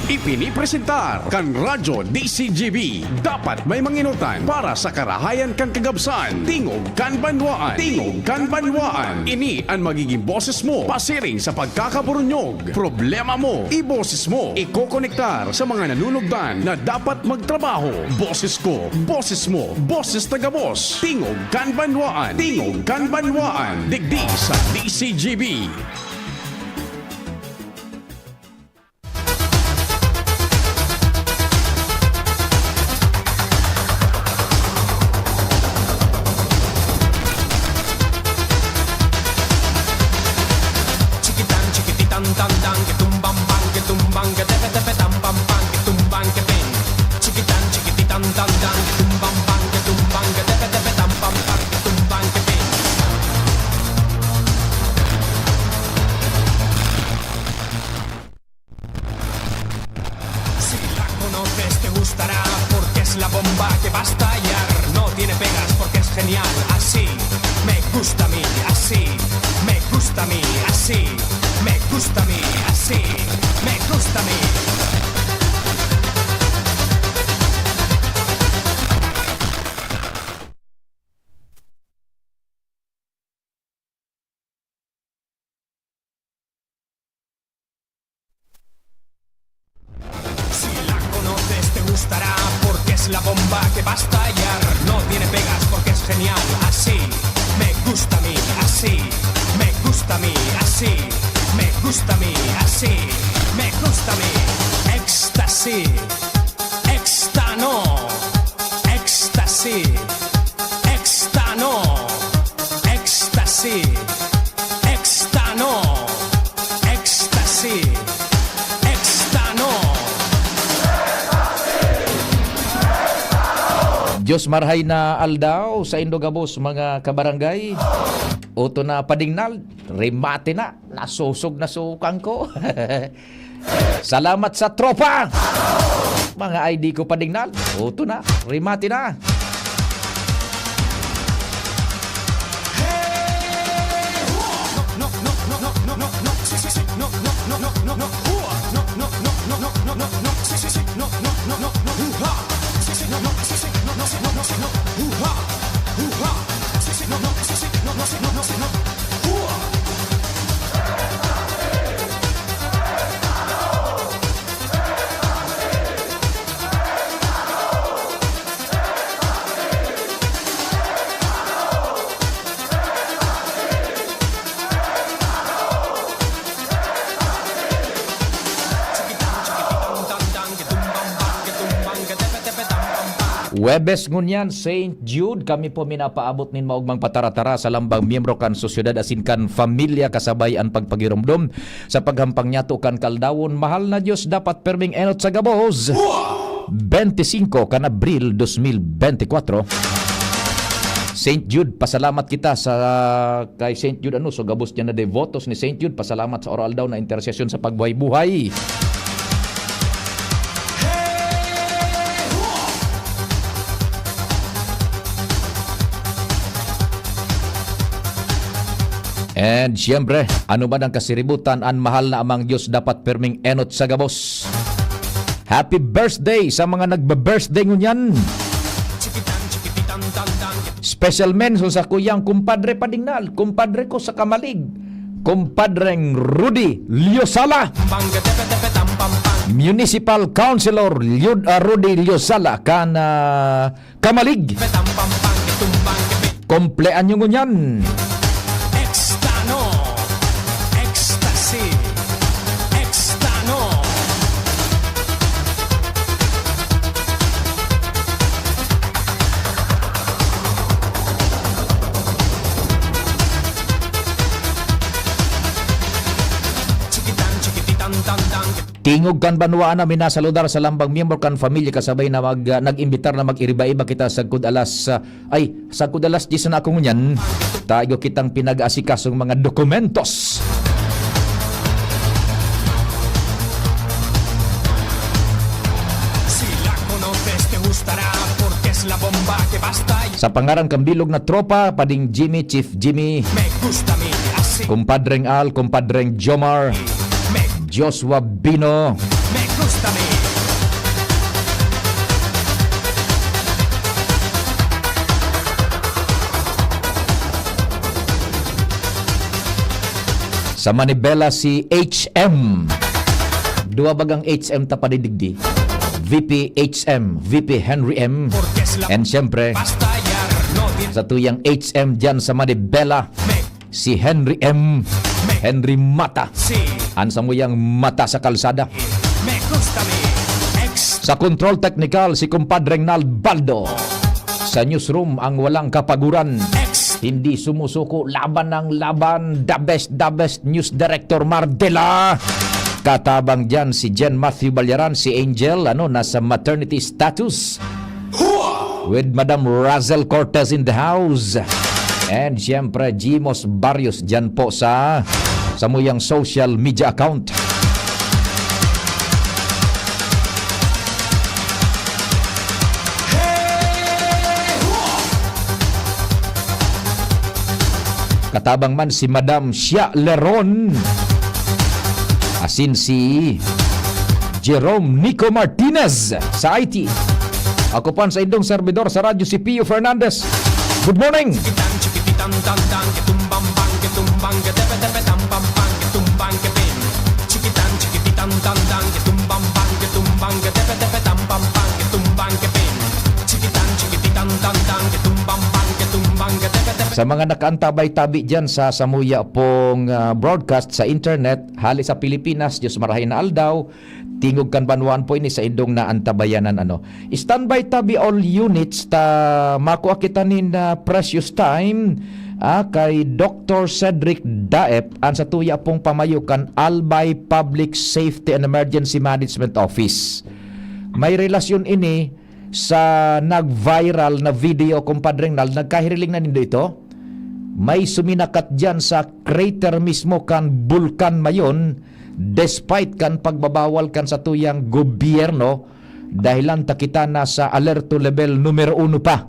Ipinipresentar kan Radyo DCGB. Dapat may manginutan para sa karahayan kan kagabsan. Tingog kan banwaan. Tingog kan banwaan. Ini ang magiging boses mo pasiring sa pagkakaburunyog. Problema mo, iboses mo. Ikokonektar sa mga nanunugdan na dapat magtrabaho. Boses ko, boses mo, boses tagabos. Tingog kan banwaan. Tingog kan banwaan. Digdi sa DCGB. La bomba que va a estallar no tiene pegas porque es genial. Así me gusta a mí, así me gusta a mí, así me gusta a mí, así me gusta a mí. Éxtasis, éxtano, éxtasis, éxtano, éxtasis, éxtano, éxtasis, éxtano. Diyos marhay na aldaw sa Indogabos mga kabarangay. Oto na padingnal, remate na, nasusog na sukang ko. Salamat sa tropa! Mga ID ko padingnal, oto na, remate na. Webes ngunyan, St. Jude, kami po minapaabot nin maugmang pataratara sa lambang miyembro kan sosyedad asin kan familia kasabay ang pagpagirumdom sa paghampang nyato kan kaldawon. Mahal na Diyos dapat perming enot sa gabos. 25 kan Abril 2024. St. Jude, pasalamat kita sa kay St. Jude so gabos niya na devotos ni St. Jude. Pasalamat sa oral daw na intersesyon sa pagbuhay-buhay. And siyempre, ano man ang kasiributan, ang mahal na amang Diyos dapat perming enot sa gabos. Happy birthday sa mga nagbe-birthday ngunyan. Special mention sa kuyang kumpadre padingnal, kumpadre ko sa Kamalig, kumpadreng Rudy Liosala, Municipal Councilor Rudy Liosala kan Kamalig. Komplean nyo ngunyan. Tingog kan banwaan na minasaludar sa lambang miyembro kan familia kasabay na nag-imbitar na mag-iriba-iba kita sagkod alas sagkod alas 10 na ako ngunyan. Tayo kitang pinag-asikasong mga dokumentos. Sa pangaran kambilog na tropa, pading Jimmy, Chief Jimmy, kumpadreng Al, kumpadreng Jomar, Joshua Bino. Me gusta a mí. Sa Manibela si HM. Dua bagang HM tapadidigdi. VP HM, VP Henry M. Porque es la And syempre, bastallar. No tiene sa tuyang HM dyan sa Manibela, me. si Henry M. Henry Mata. Sí. Ansa mo yang mata sa kalsada. Me gusta a mí. Ex. Sa control technical, si kumpadreng Nalbaldo. Sa newsroom, ang walang kapaguran. Ex. Hindi sumusuko, laban ng laban. The best news director Mardela. Katabang dyan si Jen Matthew Balyaran, si Angel, nasa maternity status. With Madam Razel Cortez in the house. And siyempre, Jimos Barrios dyan po sa muyang social media account. Katabang man si Madam Shia Leron. Asin si Jerome Nico Martinez sa IT. Ako pan sa indong servidor sa radyo si Pio Fernandez. Good morning! Chiquitan, chiquititan, tan, tan, que tumban, bang, que tumban, que tepe, tepe, tam, pam, pam, que tumban, que pin. Chiquitan, chiquititan, tan, tan, que tumban, bang, que tumban, que tepe, tepe, tam, pam, pam, que tumban, que pin. Chiquitan, chiquititan, tan, tan, que tumban, bang, que tumban, que tepe, tepe. Sa mga nakaantabay-tabi dyan sa samuya pong broadcast sa internet, hali sa Pilipinas, Diyos marahay na aldaw, tingog kan banwan po ini sa indong na antabayanan Standby tabi all units ta makuha kita nin precious time kay Dr. Cedric Daep ang sa tuya pong pamayukan Albay Public Safety and Emergency Management Office. May relasyon ini sa nag-viral na video kumpadreng nagkahiriling na nindo ito. May suminakat dyan sa crater mismo kan Bulkan Mayon despite kan pagbabawal kan sa tuyang gobyerno dahilan takita na sa alerto level numero 1 pa.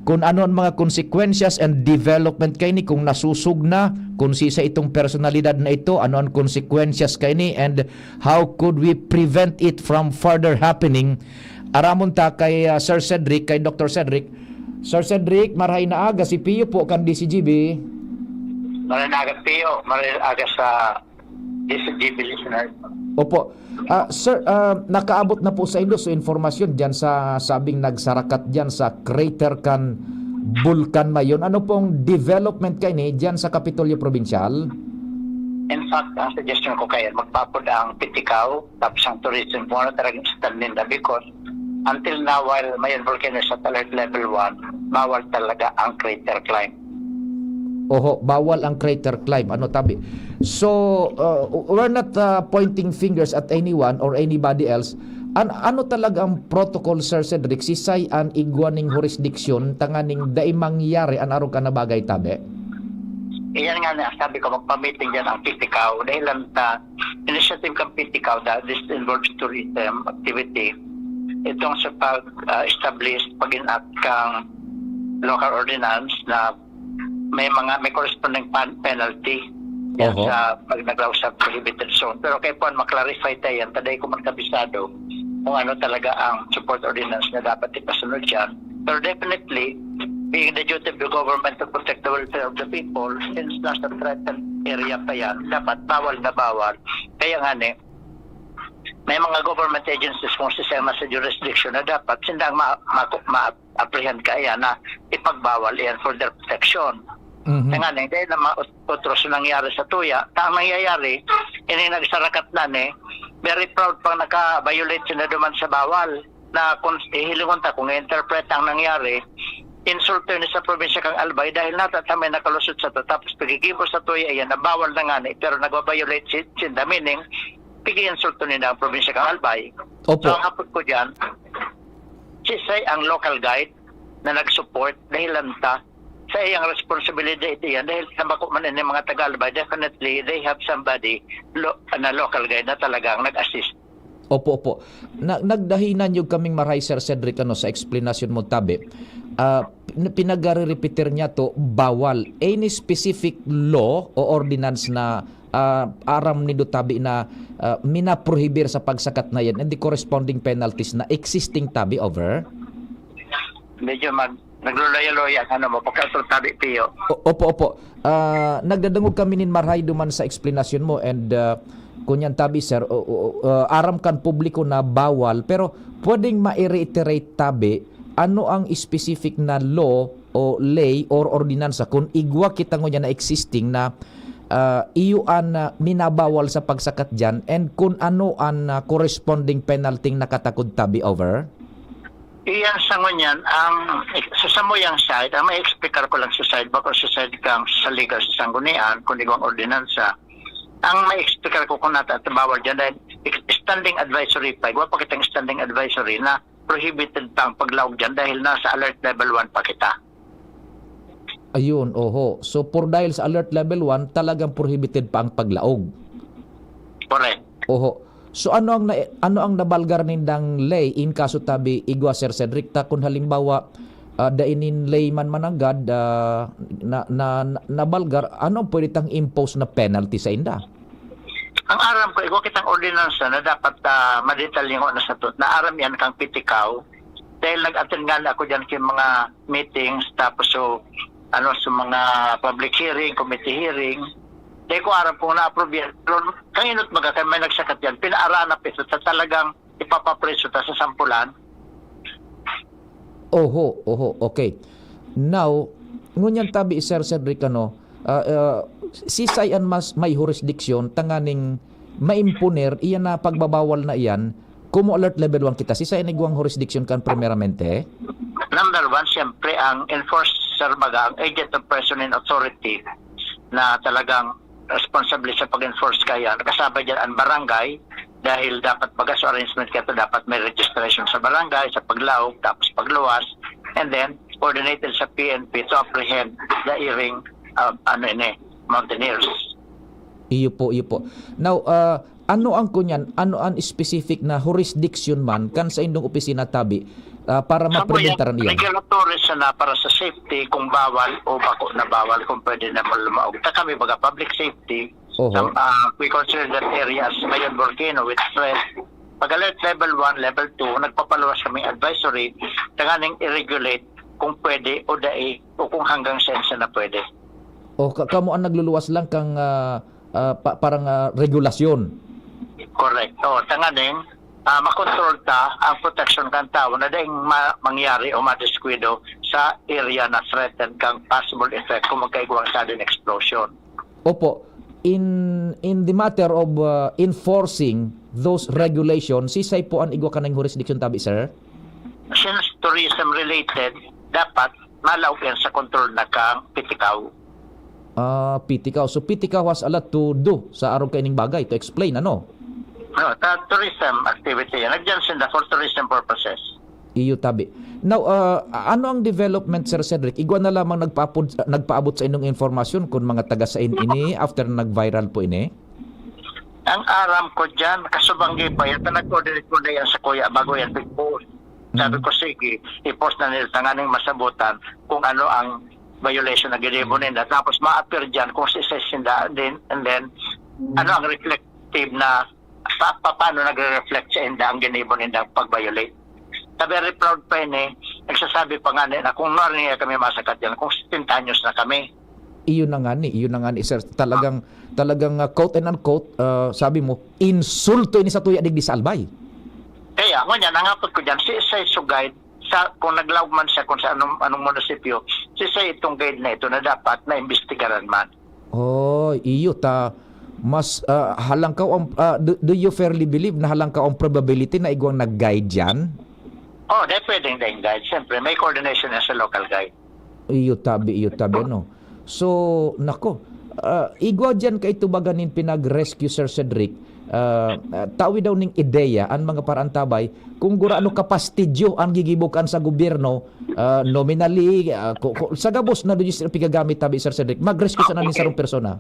Kung ano ang mga consequences and development kay ni kung nasusug na, kung sisa itong personalidad na ito, ano ang consequences kay ni and how could we prevent it from further happening. Aramon ta kay Sir Cedric, kay Dr. Cedric. Sir Cedric, marahay na aga si Pio po kan DCGB. Marahay na aga Pio, marahay na aga sa DCGB listeners. Opo. Sir, nakaabot na po sa inyo so informasyon dyan sa sabing nagsarakat dyan sa crater kan Bulkan Mayon. Ano pong development kayo ni dyan sa Kapitolyo Provincial? In fact, ang suggestion ko kayo, magpapod ang Pitikaw, tapos ang tourism mo na talagang standinda because until now, while Mayon Volcano is at alert level 1, bawal talaga ang crater climb. Oho, bawal ang crater climb. Tabi? So, we're not pointing fingers at anyone or anybody else. Ano talaga ang protocol, Sir Cedric? Sisay an igwaning jurisdiction tanganing dai mangyari an araw ka na bagay tabi? Iyan nga na, sabi ko, magpa-meeting dyan ang Pitikaw. Dahil lang initiative kang Pitikaw, this involves tourism activity. Itong sa pag-establish, pag-enact kang local ordinance na may corresponding penalty yan sa pag naglaw sa prohibited zone. Pero kaya po, maklarify tayo yan. Taday ko man kabisado kung ano talaga ang support ordinance na dapat ipasunod yan. Pero definitely, being the duty of the government to protect the welfare of the people, since nasa threatened area pa yan, dapat bawal na bawal. Kaya nga may mga government agencies kung sistema sa jurisdiction na dapat sindang ma-apprehend kaya na ipagbawal yan for their protection. Kaya nga dahil na otros nangyari sa tuya, ang nangyayari, ini nagsarakat na very proud pang naka-violate sila duman sa bawal na kung ihilingon ta kung interpret ang nangyari, insulto ni sa probinsya kang Albay dahil natatami nakalusot sa to tapos pagigibo sa tuya yan na bawal na nga pero nagwa-violate sinda meaning pigi-insulto nila ang probinsya kang Albay. Opo. So ang hapot ko dyan, sisay ang local guide na nag-support dahil lanta sa iyang responsibility yan dahil sa bako man ng mga taga-Albay, definitely they have somebody na local guide na talagang nag-assist Opo. Nagdahinan yung kaming maray, Sir Cedric, sa explanation mo, tabi. Pinag-repeater niya to, bawal. Any specific law o ordinance na aram ni Tabi na minaprohibir sa pagsakat na yan and the corresponding penalties na existing, tabi, over? Medyo naglulaya-loya mo pagkatong tabi piyo. Opo. Nagdadangog kami nin maray duman sa explanation mo and kunyan, tabi, sir, aram kan publiko na bawal, pero pwedeng ma-reiterate, tabi, ano ang specific na law o lay or ordinansa kung igwa kita ngunyan na existing na iyuan na minabawal sa pagsakat dyan and kung ano ang corresponding penalty nakatakod, tabi, over? Iyan sa ngunyan, ang sasamuyang side, ang may explicar ko lang sa side, bako sa side kang sa legal sa sanggunian, kung igwang ordinansa, ang may explicar ko kung bawal dyan dahil standing advisory pa, igwa pa kitang standing advisory na prohibited pang paglaog dyan dahil nasa alert level 1 pa kita. Ayun, oho. So, dahil sa alert level 1, talagang prohibited pa ang paglaog. Correct. Oho. So, ano ang nabalgar nindang lay in kaso, tabi, igwa, Sir Cedric, ta kung halimbawa dainin layman mananggad nabalgar, ano ang pwede tang impose na penalty sa inda? Ang aram ko, igwa kitang ordinansa na dapat madetalye ko na sa to, na aram yan kang pitikaw dahil nag-attend nga ako dyan kay mga meetings tapos so mga public hearing, committee hearing. Dahil ko aram po na-approve yan. Pero kanginot baga kaya may nagsakat yan, pinaaranap ito sa talagang ipapapreso ta sa sampulan. Oho, okay. Now, ngunyan, tabi, Sir Cedric, sisayan mas may jurisdiction tanganing maimponer iyan na pagbabawal na iyan kumo alert level 1 kita sisayan igwang jurisdiction kan primeramente. Number 1, siyempre ang enforcer baga, ang agent of person in authority na talagang responsable sa pag-enforce kaya. Nakasabay dyan ang barangay dahil dapat bagas arrangement kaya dapat may registration sa barangay, sa paglaog, tapos pagluwas, and then coordinated sa PNP to apprehend the hearing mountaineers. Iyo po. Now, ano ang kunyan, ano ang specific na jurisdiction man kan sa indong opisina, tabi, para mapreventaran iyan? Regulatory na para sa safety kung bawal o bako na bawal kung pwede na lumaog. Kami baga public safety, we consider that area as Mayon Volcano with threat. Pag alert level 1, level 2, nagpapaluwas kaming advisory, tanganing i-regulate kung pwede o dai o kung hanggang sensa na pwede. O kamo ang nagluluwas lang kang parang regulasyon. Correct. O tanganing makontrol ta ang protection kan tao na daing mangyari o madiskuido sa area na threatened kang possible effect kung magkaigwang sudden explosion. Opo. In the matter of enforcing those regulations, sisay po ang igwa kanang jurisdiction, tabi, sir? Since tourism related, dapat malaog yan sa control na kang pitikaw. Pitikaw. So, pitikaw has a lot to do sa araw kaining bagay. To explain, ano? No, tourism activity. Nagyan sila for tourism purposes. Iyo, tabi. Now, ano ang development, Sir Cedric? Igwa na lamang nagpaabot sa inyong informasyon kung mga taga sa ini after nag-viral po ini? Ang aram ko dyan, kasubanggi pa yan, nag-coordinate ko na yan sa kuya bago yan big-post. Sabi ko, sige, i-post na nila tanganing masabutan kung ano ang violation na ginebo nila. Tapos ma-appear dyan kung sisinda din, and then ano ang reflective na paano nagre-reflect sa inda ang ginebo nila pag-violate. Very proud pa yun nagsasabi pa nga na kung narinig kami masakat yan, kung 15 anyos na kami. Iyon na nga ni, sir. Talagang quote and unquote, sabi mo, insulto ini sa tuya digdi sa albay. Kaya, nganyan, nangapot ko dyan, si Isay Sugay, kung naglaog man siya kung sa anong munisipyo, si Isay itong guide na ito na dapat na imbestigaran man. Oh, iyo ta. Mas halang ka do you fairly believe na halang ka ang probability na igwang nag-guide dyan? Oh, pwedeng guide. Siyempre, may coordination na sa local guide. Iyo tabi, ano. So, nako, igwa dyan ka ito baganin pinag-rescue, Sir Cedric, tawi daw ning ideya ang mga parantabay kung gurano kapastidyo ang gigibukan sa gobyerno nominally sa gabos na doon yung pigagamit, tabi, Sir Cedric, mag-rescue sa namin sarong persona.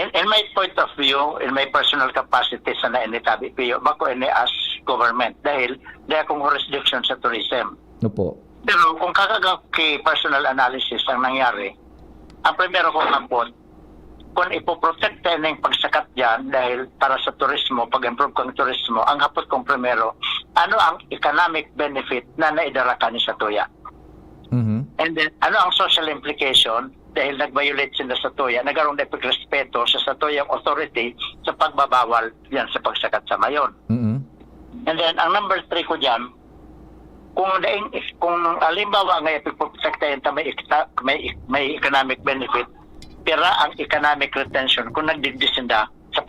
In my point of view, in my personal capacity sa nainitabi piyo, bako ini as government dahil dahil akong jurisdiction sa tourism. Opo. Pero kung personal analysis ang nangyari, ang primero kong napot, kung ipoprotect tayo ng pagsakat dyan dahil para sa turismo, pag-improve kong turismo, ang hapot kong primero, ano ang economic benefit na naidara ka ni sa tuya? Mhm. And then, ano ang social implication dahil nag-violate sila sa tuya, nagkaroon na pagrespeto sa tuyang authority sa pagbabawal yan sa pagsakat sa mayon. Mhm. And then, ang number 3 ko dyan, kung alimbawa nga ipagprotektahin ta may economic benefit, pero ang economic retention kung nagdigdisinda sa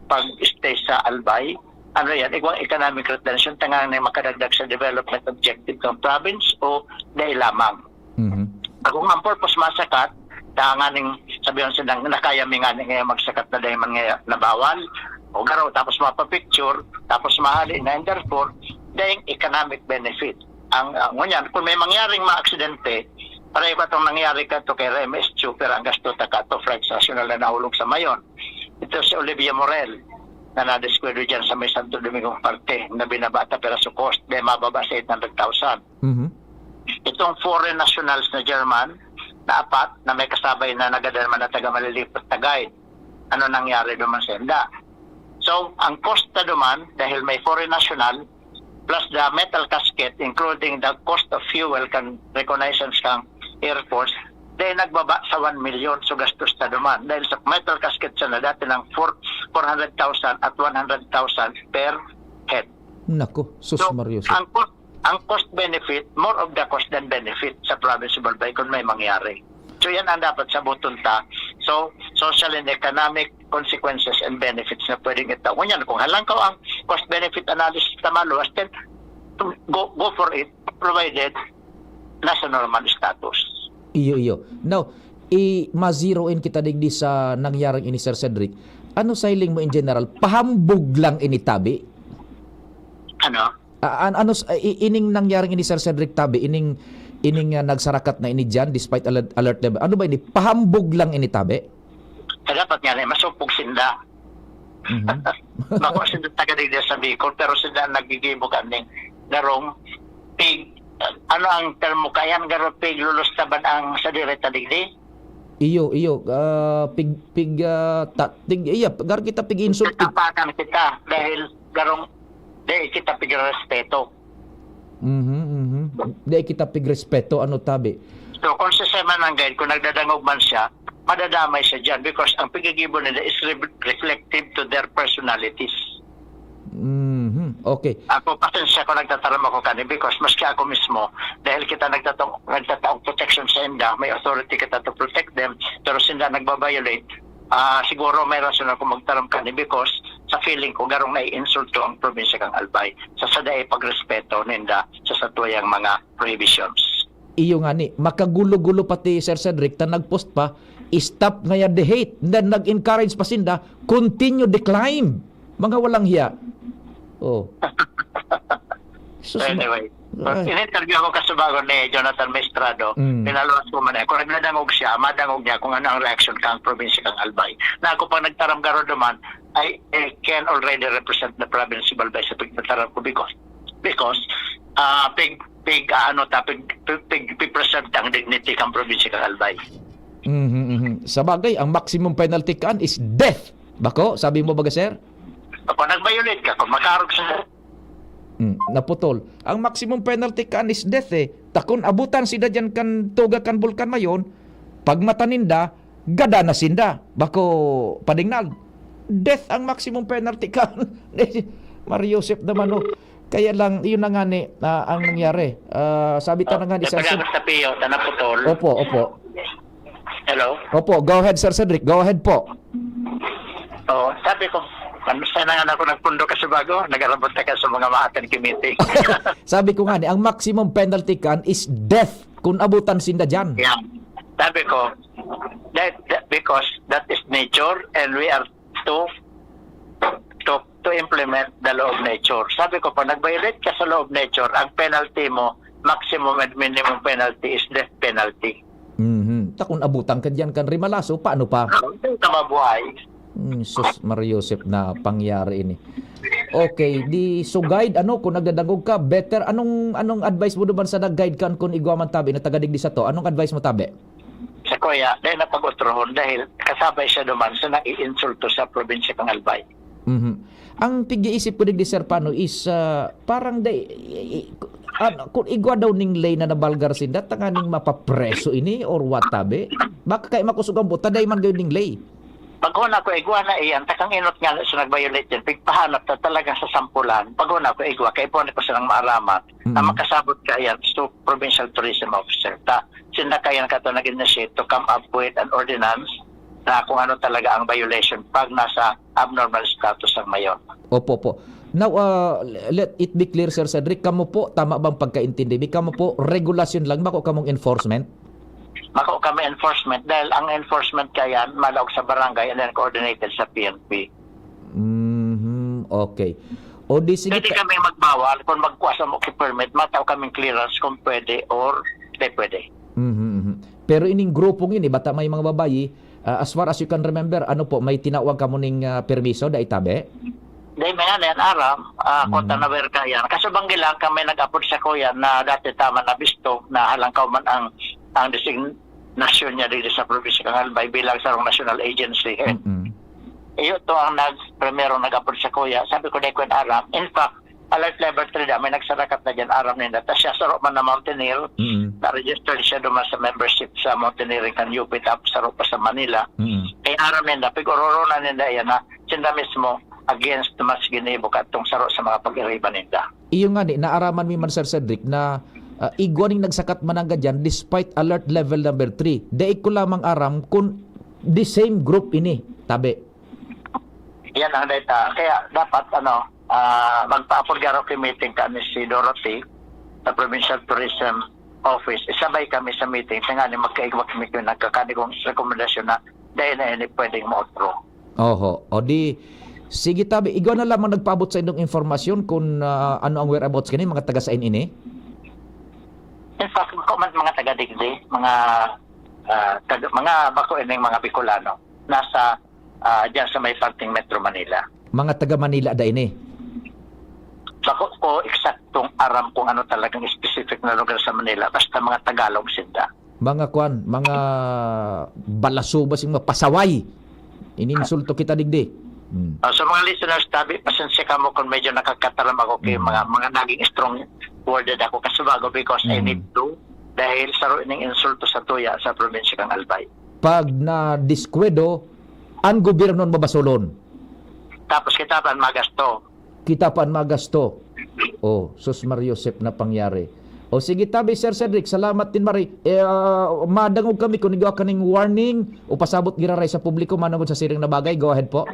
pag-stay sa Albay, ano yan, ikaw economic retention tangang na makadagdag sa development objective ng province o dahil lamang. Mhm. Kung ang purpose masakat, tanganing sabihan silang nakayami nga ngayon magsakat na dahil man ngayon nabawal, o garaw tapos mapapicture, tapos mahali na, and therefore, dahil economic benefit. Ang ngunyan, kung may mangyaring mga aksidente, pareho ba itong nangyari ka to kay Remes Chuper ang gasto ta ka to flights national na nahulog sa mayon. Ito si Olivia Morel na nadiskwelo dyan sa may Santo Domingo parte na binabata pero sa cost may mababa sa 800,000. Mhm. Itong foreign nationals na German na 4 na may kasabay na nagadalman na taga malilipat na guide. Ano nangyari duman sa enda? So, ang cost na duman dahil may foreign national plus the metal casket including the cost of fuel kan reconnaissance kang Air Force, dahil nagbaba sa 1 million so gastos na duman. Dahil sa metal casket siya na dati ng 400,000 at 100,000 per head. Nako, sus So, Mario. ang cost benefit, more of the cost than benefit sa province of Albay kung may mangyari. So yan ang dapat sabuton ta. So, social and economic consequences and benefits na pwedeng ito. Kung halang ka ang cost-benefit analysis na maluwas, then go for it, provided nasa normal status. Iyo. Now, ma-zero in kita digdi sa nangyaring ini Sir Cedric. Ano sa hiling mo in general? Pahambog lang initabi? Ano? Ining nangyaring ini Sir Cedric tabi, ining nagsarakat na ini dyan despite alert level. Ano ba ini? Pahambog lang initabi? Dapat nga na, masupog sinda. Makuha sinda taga digdi sa Bicol, pero sinda nagigibo kaning garong pig. Ano ang termo kayan garong pig lulustaban ang sa direta digdi? Iyo. Gar kita pig insult. Tapakan kita dahil garong dahil kita pig respeto. Dahil kita pig respeto, ano tabi? So kung sa seman ng guide, kung nagdadangog man siya, madadamay siya dyan because ang pigigibo nila is reflective to their personalities. Okay. Ako, pasensya ko nagtataram ako kani because maski ako mismo, dahil kita nagtataong protection sa inda, may authority kita to protect them, pero sinda nagbabiolate, siguro may rason ako magtaram kani because sa feeling ko garong nai-insulto ang probinsya kang Albay sa saday pagrespeto ninda sa satuyang mga prohibitions. Iyo nga ni, makagulo-gulo pati Sir Cedric ta nagpost pa, stop ngaya the hate, then nag-encourage pa sinda, continue the climb. Mga walang hiya. Oh. So anyway, in-interview ako kasubago ni Jonathan Maestrado, pinaluwas ko man kung nagdadangog siya, madangog niya kung ano ang reaction kang probinsya kang Albay. Na ako pag nagtaram garo duman, I can already represent the province of Albay sa pagtaram ko because pig-present ang dignity kang probinsya kang Albay. Sa bagay, ang maximum penalty kan is death. Bako, sabi mo ba sir? Kung nag-violate ka, kung makarog sa naputol. Ang maximum penalty kan is death eh. Takon abutan sida dyan kan tuga kan bulkan mayon, pag mataninda, gada na sinda. Bako, padingnal. Death ang maximum penalty kan. Mario Joseph naman oh. Kaya lang, yun na nga ni, ang nangyari. Sabi ta na nga ni Sir Cedric. Sa piyo, tanaputol. Opo. Hello? Opo, go ahead Sir Cedric. Go ahead po. Sabi ko, sana nga ako nagpundo ka sa bago, nag-arabot ka sa mga maaten committee. Sabi ko nga ni, ang maximum penalty kan is death kung abutan sinda dyan. Yeah. Sabi ko, because that is nature and we are to implement the law of nature. Sabi ko, pag nag-violate ka sa law of nature, ang penalty mo, maximum and minimum penalty is death penalty. Takon abutan ka dyan kan rimalaso, paano pa? Hindi ka mabuhay. Sus Mario Joseph na pangyari ini. Okay, di sugide ano kung nagdadagog ka, better anong advice mo naman sa nag-guide kan kung igwa man tabi na tagadigdi sa to? Anong advice mo tabi? Sa kuya, dahil napag-utrohon dahil kasabay siya duman sa nag-i-insulto sa probinsya kang Albay. Mhm. Ang pag-iisip ko digdi Sir Pano is parang kung igwa daw ning lay na nabalgar sinda tanganing mapapreso ini or what tabi? Baka kay makusugang buta day man gayud ning lay. Pag-una ko igwa na iyan, takang inot nga siya nag-violate yan, pigpahanap na talagang sa sampulan. Pag-una ko igwa, kay po ko silang maaramat, na makasabot ka yan to Provincial Tourism Officer. Sinda kayan ka to nag-initiate to come up with an ordinance na kung ano talaga ang violation pag nasa abnormal status ang mayon. Opo po. Now, let it be clear Sir Cedric, kamo po, tama bang pagkaintindi? Kamo po, regulasyon lang, bako kamong enforcement? Mako kami enforcement dahil ang enforcement kaya malawag sa barangay and then coordinated sa PNP. Okay. O di sige. Pwede kami magbawal kung magkuha sa permit, mataw kaming clearance kung pwede or hindi pwede. Pero ining grupong ini, bata may mga babayi, as far as you can remember, ano po, may tinawag ka mo ning permiso da itabe? Dahil mga na yan, aram, konta na wer ka yan. Kasubanggi lang kami nag-upload sa kuya na dati tama na bisto na halangkaw man ang designation niya dito sa probinsya kang Albay bilang sarong national agency. Iyo to ang primero nag-upload sa kuya. Sabi ko dahil ko aram. In fact, alert level 3 na, may nagsarakat na dyan aram nila. Tapos siya sarok man na Mountaineer, na-register siya duman sa membership sa Mountaineering kan UP, tapos sarok pa sa Manila. Kaya aram nila, pig-ororo na nila yan na sinda mismo against mas ginibo katong sarok sa mga pag-iriban nila. Iyo nga ni, naaraman mi man Sir Cedric na igwaning nagsakat man ang gadyan despite alert level number 3. Daig ko lamang aram kung the same group ini, tabi. Yan ang data. Kaya dapat magpa-apurgaro meeting kami si Dorothy sa Provincial Tourism Office. Isabay kami sa meeting. Sa nga ni magkaigwa kami kung nagkakadigong rekomendasyon na dahil na hindi pwedeng ma-outro. Oho. O di, sige tabi, igwa na lamang nagpaabot sa inyong informasyon kung ano ang whereabouts kani, mga taga sa ini? In fact, mga taga-digdi, mga bako ining mga Bicolano, nasa dyan sa may parting Metro Manila. Mga taga Manila da ini? Bako ko eksaktong aram kung ano talagang specific na lugar sa Manila, basta mga Tagalog sinda. Mga mga balasubas yung mapasaway. Ininsulto kita digdi. So mga listeners, tabi, pasensya ka mo kung medyo nakakataram ako kay mga naging strong worded ako kasubago because I need to dahil saro ining insulto sa tuya sa probinsya kang Albay. Pag na diskwedo, ang gobyerno mabasolon. Tapos kita pa magasto. Kita pa magasto. Oh, sus Mariosep na pangyari. O sige tabi Sir Cedric, salamat din Mari. Madangog kami kung igawa kaning warning o pasabot giraray sa publiko manungod sa siring na bagay. Go ahead po.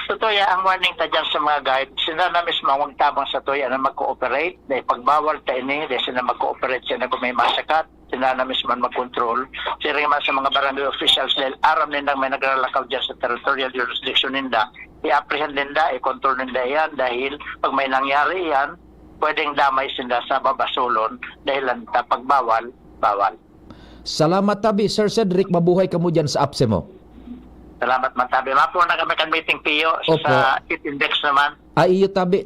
So tuya, ang warning ta dyan sa mga guide, sila na mismo ang tabang sa tuya na mag-cooperate, dahil pagbawal ta ini, dahil sila mag-cooperate siya na kung may masakat, sila na mismo ang mag-control. Sila man sa mga barangay officials, dahil aram nila may naglalakaw dyan sa territorial jurisdiction nila, i-apprehend nila, i-control nila yan, dahil pag may nangyari yan, pwedeng damay sila sa babasulon, dahil ang pagbawal, bawal. Salamat tabi Sir Cedric, mabuhay ka mo dyan sa apse mo. Salamat man tabi. Mapo na kami kan meeting Pio sa Heat Index naman. Iyo tabi,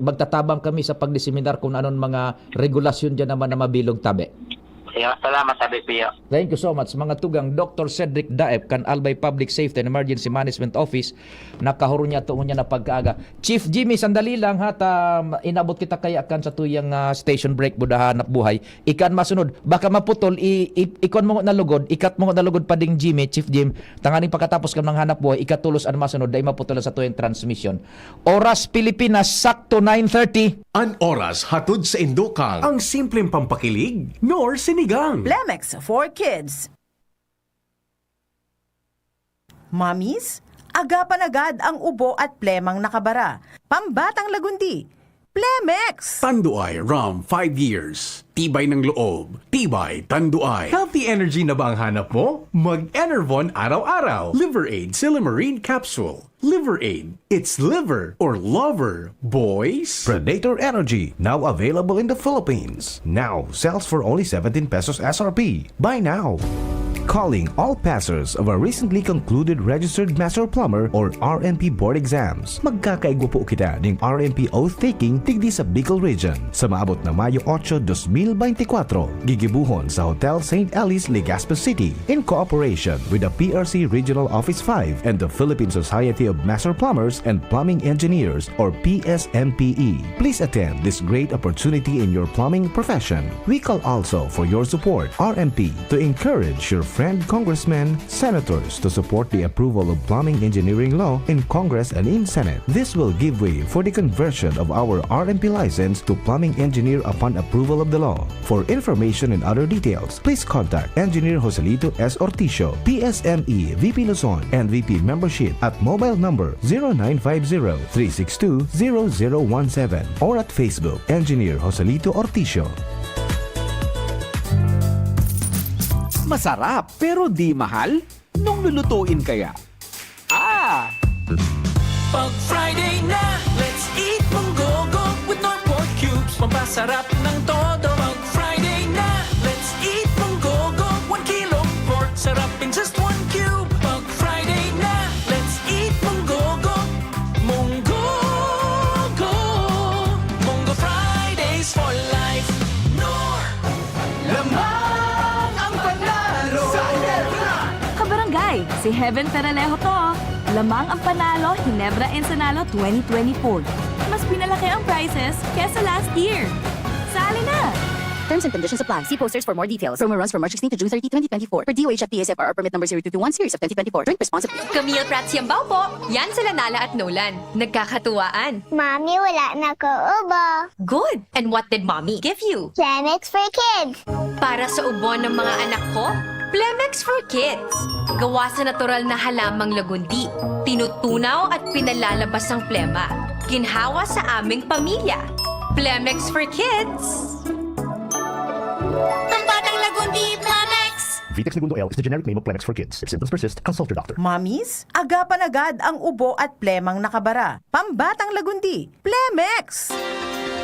magtatabang kami sa pagdiseminar kung anon mga regulasyon dyan naman na mabilog tabi. Salamat tabi Pio. Thank you so much. Mga tugang Dr. Cedric Daep kan Albay Public Safety and Emergency Management Office, nakahuro niya tuon niya na pagkaaga. Chief Jimmy, sandali lang ha, inabot kita kaya kan sa tuyang station break budahan at buhay. Ikan masunod, baka maputol, ikon mo na lugod, ikat mo na lugod pa ding Jimmy, Chief Jim, tanganing pagkatapos ka ng hanap buhay, ikatulos ang masunod, dahil maputol sa tuyang transmission. Oras Pilipinas, sakto 9:30. An oras hatod sa Indokang. Ang simpleng pampakilig, nor sinigang. Plemex for Kids. Mommies, agapan agad ang ubo at plemang nakabara. Pambatang lagundi. Plemex! Tanduay Ram 5 years. Tibay ng loob. Tibay Tanduay. Healthy energy na ba ang hanap mo? Mag-Enervon araw-araw. Liver Aid Silimarine Capsule. Liver Aid. It's liver or lover, boys. Predator Energy, now available in the Philippines. Now sells for only 17 pesos SRP. Buy now. calling all passers of our recently concluded Registered Master Plumber or RMP Board exams. Magkakaigwa po kita ng RMP oath-taking digdi sa Bicol Region sa maabot na Mayo 8, 2024, gigibuhon sa Hotel St. Alice, Legazpi City in cooperation with the PRC Regional Office 5 and the Philippine Society of Master Plumbers and Plumbing Engineers or PSMPE. Please attend this great opportunity in your plumbing profession. We call also for your support, RMP, to encourage your friend congressmen, senators to support the approval of plumbing engineering law in Congress and in Senate. This will give way for the conversion of our RMP license to plumbing engineer upon approval of the law. For information and other details, please contact Engineer Joselito S. Orticio, PSME, VP Luzon, and VP Membership at mobile number 0950-362-0017 or at Facebook, Engineer Joselito Orticio. Masarap pero di mahal? Nung lulutuin kaya? Pag Friday na, let's eat munggogo with our pork cubes. Pampasarap ng todo. Pag Friday na, let's eat munggogo. 1 kilo pork, sarap in just 1 cube. Pag Friday na, let's eat munggogo. Munggogo. Munggo Fridays for life. Nor lamang ang panalo. Kabarangay, si Heaven Peralejo to. Lamang ang panalo, Ginebra Ensenalo 2024. Mas pinalaki ang prizes kesa last year. Sali na! Terms and conditions apply. See posters for more details. Promo runs from March 16 to June 30, 2024. Per DOH at PSFR permit number 0221 series of 2024. Drink responsibly. Camille Prats Yambao po. Yan sila Nala at Nolan. Nagkakatuwaan. Mommy, wala na ko ubo. Good. And what did mommy give you? Plemex for kids. Para sa ubo ng mga anak ko, Plemex for Kids. Gawa sa natural na halamang lagundi. Tinutunaw at pinalalabas ang plema. Ginhawa sa aming pamilya. Plemex for Kids. Pambatang lagundi, Plemex. Vitex Segundo L is the generic name of Plemex for kids. If symptoms persist, consult your doctor. Mommies, agapan agad ang ubo at plemang nakabara. Pambatang lagundi, Plemex!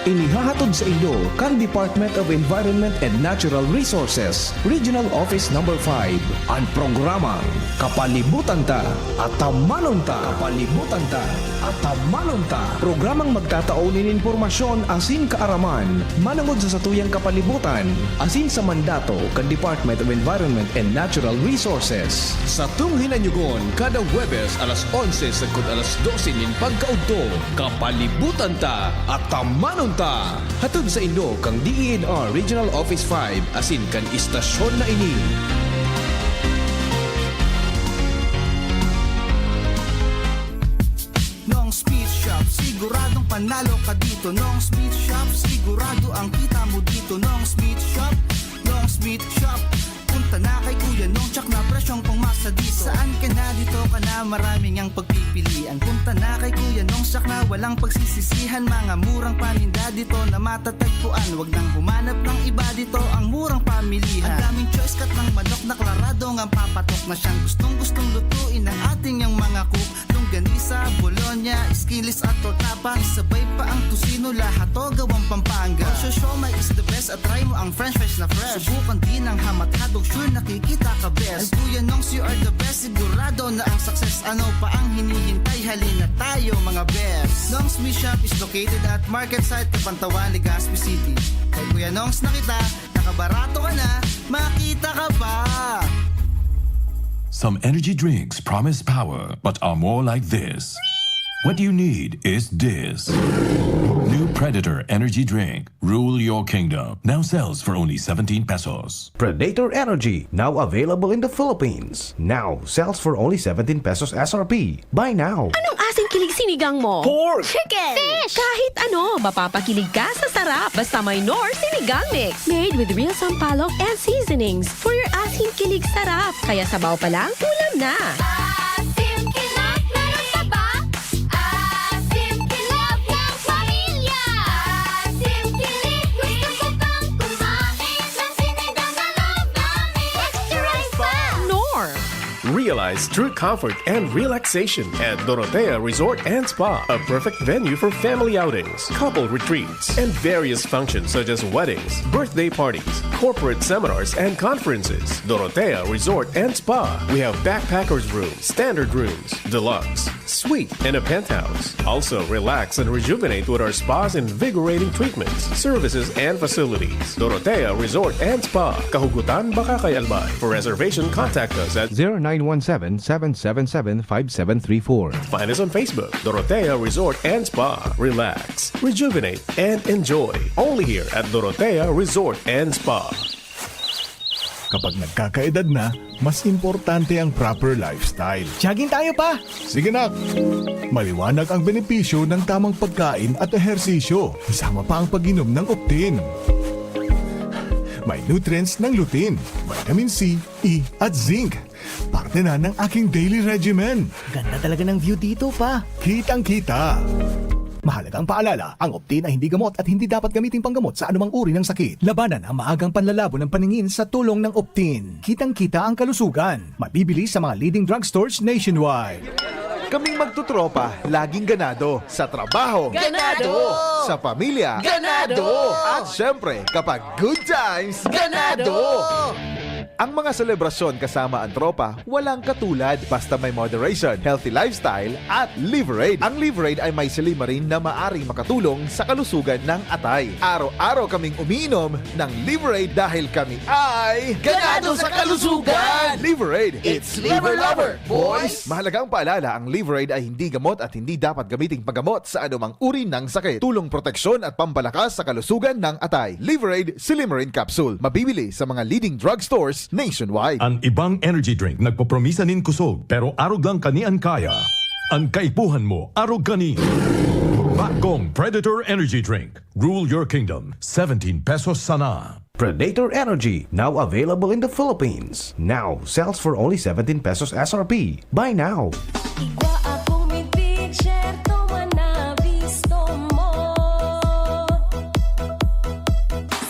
Inihahatod sa inyo kan Department of Environment and Natural Resources, Regional Office Number 5, ang programang Kapalibutan Ta at Tamanon Ta. Kapalibutan Ta at Tamanon Ta. Programang magtataunin informasyon asin kaaraman, manangod sa satuyang kapalibutan, asin sa mandato kan Department of Environment and Natural Resources. Sa tunghinanyugon, kada Huwebes alas 11 sagkod alas 12 nin pagkaudto, Kapalibutan Ta at Tamanon Ta. Hatod sa inyo kang DENR Regional Office 5 asin kan istasyon na ini. Nong Speed Shop, siguradong panalo ka dito. Nong Speed Shop, sigurado ang kita mo dito. Nong Speed Shop, Nong Speed Shop. Punta na kay Kuya Nong, tsak na presyong pumasa dito. Saan ka na dito ka na, maraming ang pagpipilian. Punta na kay Kuya Nong, tsak na walang pagsisisihan. Mga murang paninda dito na matatagpuan. Wag nang humanap ng iba dito, ang murang pamilihan. Ang daming choice cut ng manok na klaradong ang papatok na siyang gustong lutuin ng ating yung mga cook. Longganisa, Bologna, Skilis at Tortapa. Sabay pa ang tusino, lahat to gawang Pampanga. Siomai is the best at try mo ang french fries na fresh. Subukan din ang hamat-hadog, sure nakikita ka best. Kuya Nongs, you are the best, sigurado na ang success. Ano pa ang hinihintay, halina tayo mga best. Nongs Meat Shop is located at Market Site, Kapantawan, Legazpi City. Kay Kuya Nongs na kita, nakabarato ka na, makita ka pa. Some energy drinks promise power, but are more like this. What you need is this. New Predator Energy Drink. Rule your kingdom. Now sells for only 17 pesos. Predator Energy, now available in the Philippines. Now sells for only 17 pesos SRP. Buy now. Anong asing kilig sinigang mo? Pork! Chicken! Fish! Kahit ano, mapapakilig ka sa sarap. Basta may Nor Sinigang Mix. Made with real sampalok and seasonings. For your asing kilig sarap. Kaya sabaw pa lang, ulam na. Realize Realize true comfort and relaxation at Dorotea Resort and Spa, a perfect venue for family outings, couple retreats, and various functions such as weddings, birthday parties, corporate seminars, and conferences. Dorotea Resort and Spa. We have backpackers rooms, standard rooms, deluxe, suite, and a penthouse. Also, relax and rejuvenate with our spa's invigorating treatments, services, and facilities. Dorotea Resort and Spa, Kahugutan, Bakakay, Albay. For reservation, contact us at 0917-777-5734. Find us on Facebook, Dorotea Resort and Spa. Relax, rejuvenate, and enjoy. Only here at Dorotea Resort and Spa. Kapag nagkakaedad na, mas importante ang proper lifestyle. Jogging tayo pa! Sige nak! Maliwanag ang benepisyo ng tamang pagkain at ehersisyo. Kasama pa ang pag-inom ng Optin. May nutrients ng lutein, vitamin C, E at zinc. Parte na ng aking daily regimen. Ganda talaga ng view dito pa. Kitang-kita. Mahalagang paalala, ang Optin ay hindi gamot at hindi dapat gamitin panggamot sa anumang uri ng sakit. Labanan ang maagang panlalabo ng paningin sa tulong ng Optin. Kitang-kita ang kalusugan. Mabibili sa mga leading drugstores nationwide. Kaming magtutropa, laging ganado. Sa trabaho, Ganado! Sa pamilya, Ganado! At syempre, kapag good times, Ganado! Ang mga selebrasyon kasama ang tropa, walang katulad basta may moderation, healthy lifestyle at Liverade. Ang Liverade ay may silimarin na maaring makatulong sa kalusugan ng atay. Araw-araw kaming umiinom ng Liverade dahil kami ay Ganado sa kalusugan! Liverade, It's Liver Lover, boys! Mahalagang paalala, ang Liverade ay hindi gamot at hindi dapat gamiting paggamot sa anumang uri ng sakit. Tulong proteksyon at pampalakas sa kalusugan ng atay. Liverade Silimarin Capsule. Mabibili sa mga leading drugstores nationwide. Ang ibang energy drink nagpopromisa nin kusog pero arog lang kanian kaya. Ang kaipuhan mo arog kani. Bakgong Predator Energy Drink. Rule your kingdom. 17 pesos sana. Predator Energy, now available in the Philippines. Now sells for only 17 pesos SRP. Buy now.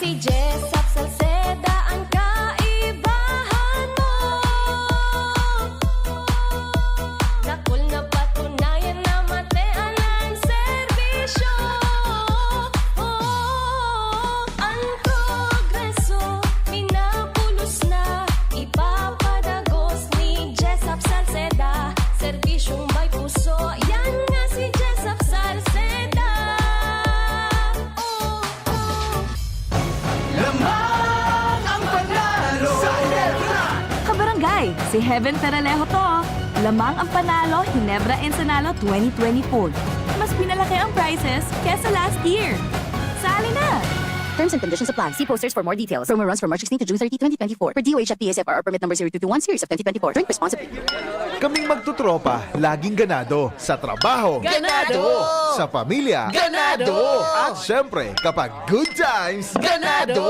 Si Jessup Salceda ang kaibahan mo. Dakol na patunayan na matean ang serbisyo. Ang progreso pinapulos na ipapadagos ni Jessup Salceda. Serbisyong may puso, yan nga si Jessup Salceda. Lamang ang panalo sa Ginebra! Kabarangay, si Heaven Peralejo to. Lamang ang panalo Ginebra Ensenalo 2024. Mas pinalaki ang prizes kesa last year. Sali na! Terms and conditions apply. See posters for more details. Promo runs from March 16 to June 30, 2024. Per DOH at PSFR permit number 0221 series of 2024. Drink responsibly. Kaming magtutropa, laging ganado. Sa trabaho, Ganado! Sa pamilya, Ganado! At syempre, kapag good times, Ganado!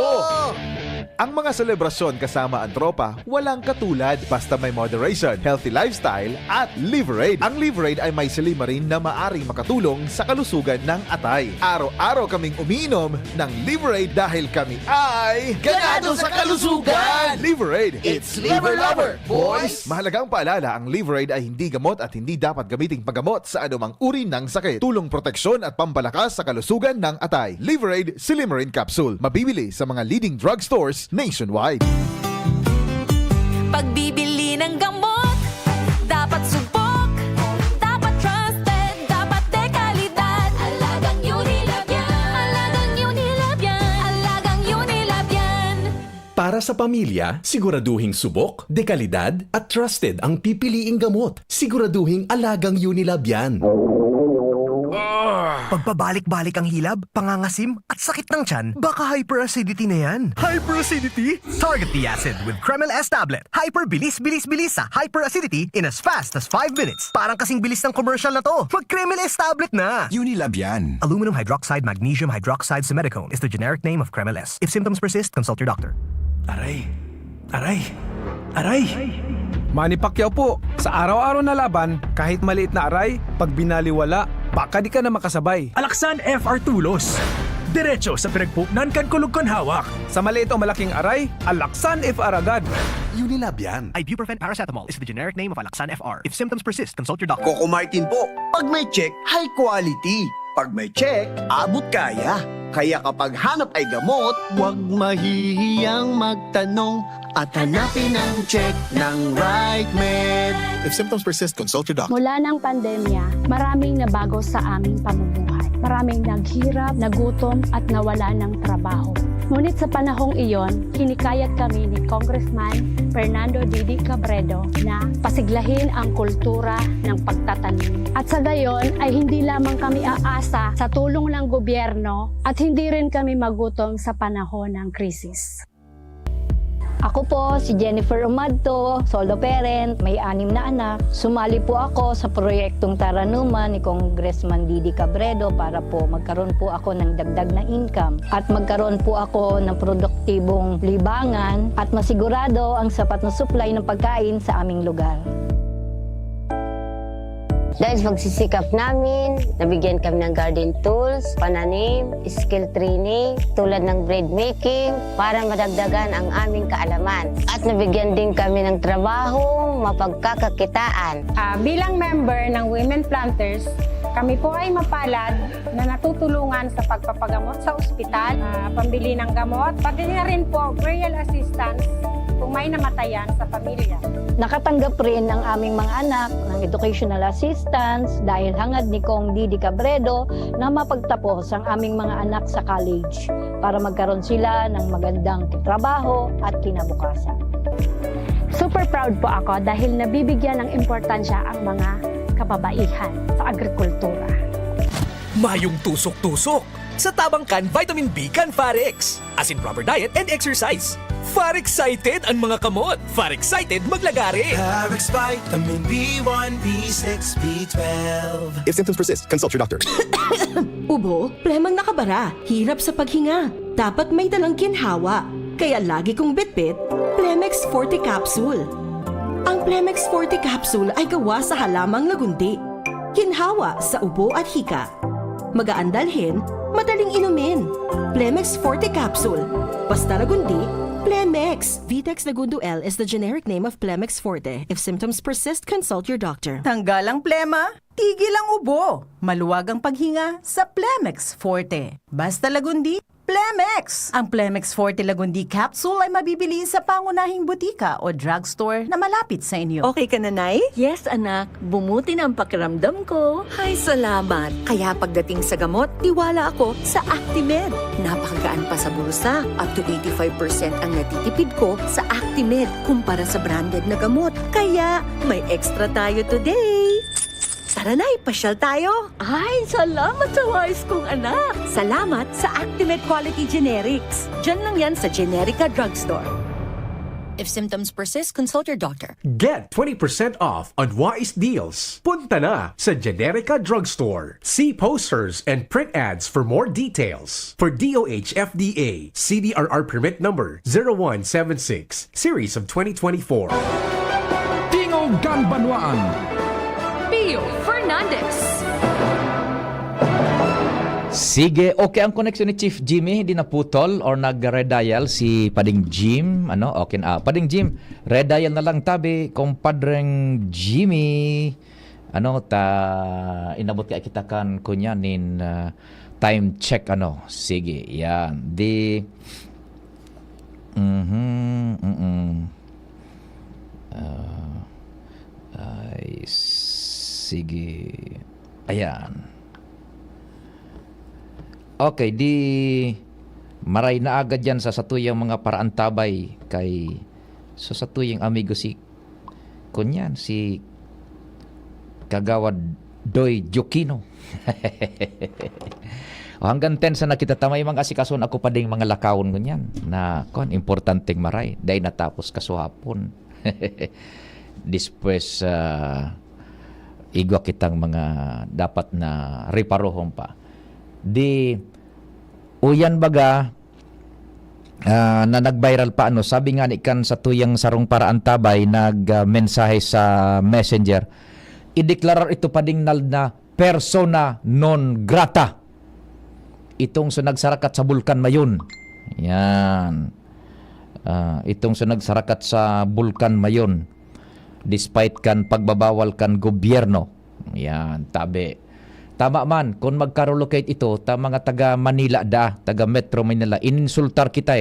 Ang mga selebrasyon kasama ang tropa, walang katulad basta may moderation, healthy lifestyle at Liverade. Ang Liverade ay may silimarin na maaring makatulong sa kalusugan ng atay. Araw-araw kaming umiinom ng Liverade dahil kami ay Ganado sa kalusugan! Liverade, It's Liver Lover, boys! Mahalagang paalala, ang Liverade ay hindi gamot at hindi dapat gamiting paggamot sa anumang uri ng sakit. Tulong proteksyon at pampalakas sa kalusugan ng atay. Liverade Silimarin Capsule. Mabibili sa mga leading drugstores nationwide. Pagbibili ng gamot, dapat subok, dapat trusted, dapat dekalidad. Alagang Unilab yan, alagang Unilab yan, alagang Unilab yan. Para sa pamilya, siguraduhing subok, dekalidad at trusted ang pipiliing gamot. Siguraduhing alagang Unilab yan. Pagpabalik-balik ang hilab, pangangasim at sakit ng tiyan, baka hyperacidity na yan. Hyperacidity? Target the acid with Kremel S tablet. Hyper bilis sa hyperacidity in as fast as 5 minutes. Parang kasing bilis ng commercial na to. Mag Kremel S tablet na. Unilab yan. Aluminum hydroxide magnesium hydroxide simethicone is the generic name of Kremel S. If symptoms persist, consult your doctor. Aray! Manny Pacquiao po, sa araw-araw na laban, kahit maliit na aray, pag binaliwala, baka di ka na makasabay. Alaksan FR Tulos. Diretso sa pinagpupnan kan kulog kon hawak. Sa maliit o malaking aray, Alaksan FR agad. Unilab yan. Ibuprofen paracetamol is the generic name of Alaksan FR. If symptoms persist, consult your doctor. Coco Martin po. Pag may check, high quality. Pag may check, abot kaya. Kaya kapag hanap ay gamot, huwag mahihiyang magtanong at hanapin ang check ng Right Med. If symptoms persist, consult your doctor. Mula ng pandemya, maraming nabago sa aming pamumuhay. Maraming naghirap, nagutom at nawala ng trabaho. Ngunit sa panahong iyon, hinikayat kami ni Congressman Fernando Didi Cabredo na pasiglahin ang kultura ng pagtatanim. At sa gayon ay hindi lamang kami aasa sa tulong ng gobyerno at hindi rin kami magutom sa panahon ng krisis. Ako po si Jennifer Umadto, solo parent, may 6 na anak. Sumali po ako sa proyektong Taranuman ni Congressman Didi Cabredo para po magkaroon po ako ng dagdag na income at magkaroon po ako ng produktibong libangan at masigurado ang sapat na supply ng pagkain sa aming lugar. Dahil sa pagsisikap namin, nabigyan kami ng garden tools, pananim, skill training, tulad ng bread making, para madagdagan ang aming kaalaman. At nabigyan din kami ng trabaho, mapagkakakitaan. Bilang member ng Women Planters, kami po ay mapalad na natutulungan sa pagpapagamot sa ospital, pambili ng gamot, pati na rin po burial assistance kung may namatayan sa pamilya. Nakatanggap rin ang aming mga anak ng educational assistance dahil hangad ni Kong Didi Cabredo na mapagtapos ang aming mga anak sa college para magkaroon sila ng magandang trabaho at kinabukasan. Super proud po ako dahil nabibigyan ng importansya ang mga kababaihan sa agrikultura. Mayong tusok-tusok sa tabangkan vitamin B kan Farex. As in proper diet and exercise. Far-excited ang mga kamot. Far-excited maglagari. Farex Vitamin B1, B6, B12. If symptoms persist, consult your doctor. Ubo, plemang nakabara, hirap sa paghinga. Dapat may dalang ginhawa. Kaya lagi kong bitbit, Plemex Forte Capsule. Ang Plemex Forte Capsule ay gawa sa halamang lagundi. Ginhawa sa ubo at hika. Magaan dalhin, madaling inumin. Plemex Forte Capsule. Basta lagundi, Plemex. Vitex Lagundo L is the generic name of Plemex Forte. If symptoms persist, consult your doctor. Tanggal ang plema, tigil ang ubo. Maluwag ang paghinga sa Plemex Forte. Basta lagundi, Plemex! Ang Plemex Forte Lagundi Capsule ay mabibili sa pangunahing butika o drugstore na malapit sa inyo. Okay ka na, Nay? Yes, anak. Bumuti na ang pakiramdam ko. Ay, salamat. Kaya pagdating sa gamot, tiwala ako sa Actimed. Napakagaan pa sa bulsa. Up to 85% ang natitipid ko sa Actimed kumpara sa branded na gamot. Kaya may extra tayo today. Tara na, ipasyal tayo. Ay, salamat sa wise kong anak. Salamat sa Actimed Quality Generics. Diyan lang yan sa Generica Drugstore. If symptoms persist, consult your doctor. Get 20% off on Wise Deals. Punta na sa Generica Drugstore. See posters and print ads for more details. For DOH FDA, CDRR permit number 0176, series of 2024. Tingog Ganbanwaan. Pio Fernandez. Sige, okay ang connection ni Chief Jimmy, hindi naputol or nag-redial si Pading Jim, okay na. Pading Jim, redial na lang tabi, kumpadreng Jimmy, inabot ka kita kan kunya nin time check, sige, yan, sige, ayan. Okay, di maray na agad yan sa satuyang mga paraan tabay kay sa satuyang amigo si kunyan, si Kagawad Doy Jokino. Hanggang 10 sa nakita tamay mga asikason ako pa ding mga lakawon kunyan na importanteng maray dahil natapos kasuhapon. Después igwa kitang mga dapat na reparohon pa. Di uyan baga na nag-viral pa sabi nga ni kan sa tuyang sarong paraan tabay mensahe sa Messenger, ideklarar ito pading na persona non grata. itong sa nagsarakat sa bulkan mayon. Yan. Itong sa nagsarakat sa bulkan mayon. Despite kan pagbabawal kan gobyerno. Yan, tabi. Tama man, kung magka-relocate ito, mga taga Manila taga Metro Manila, ininsultar kita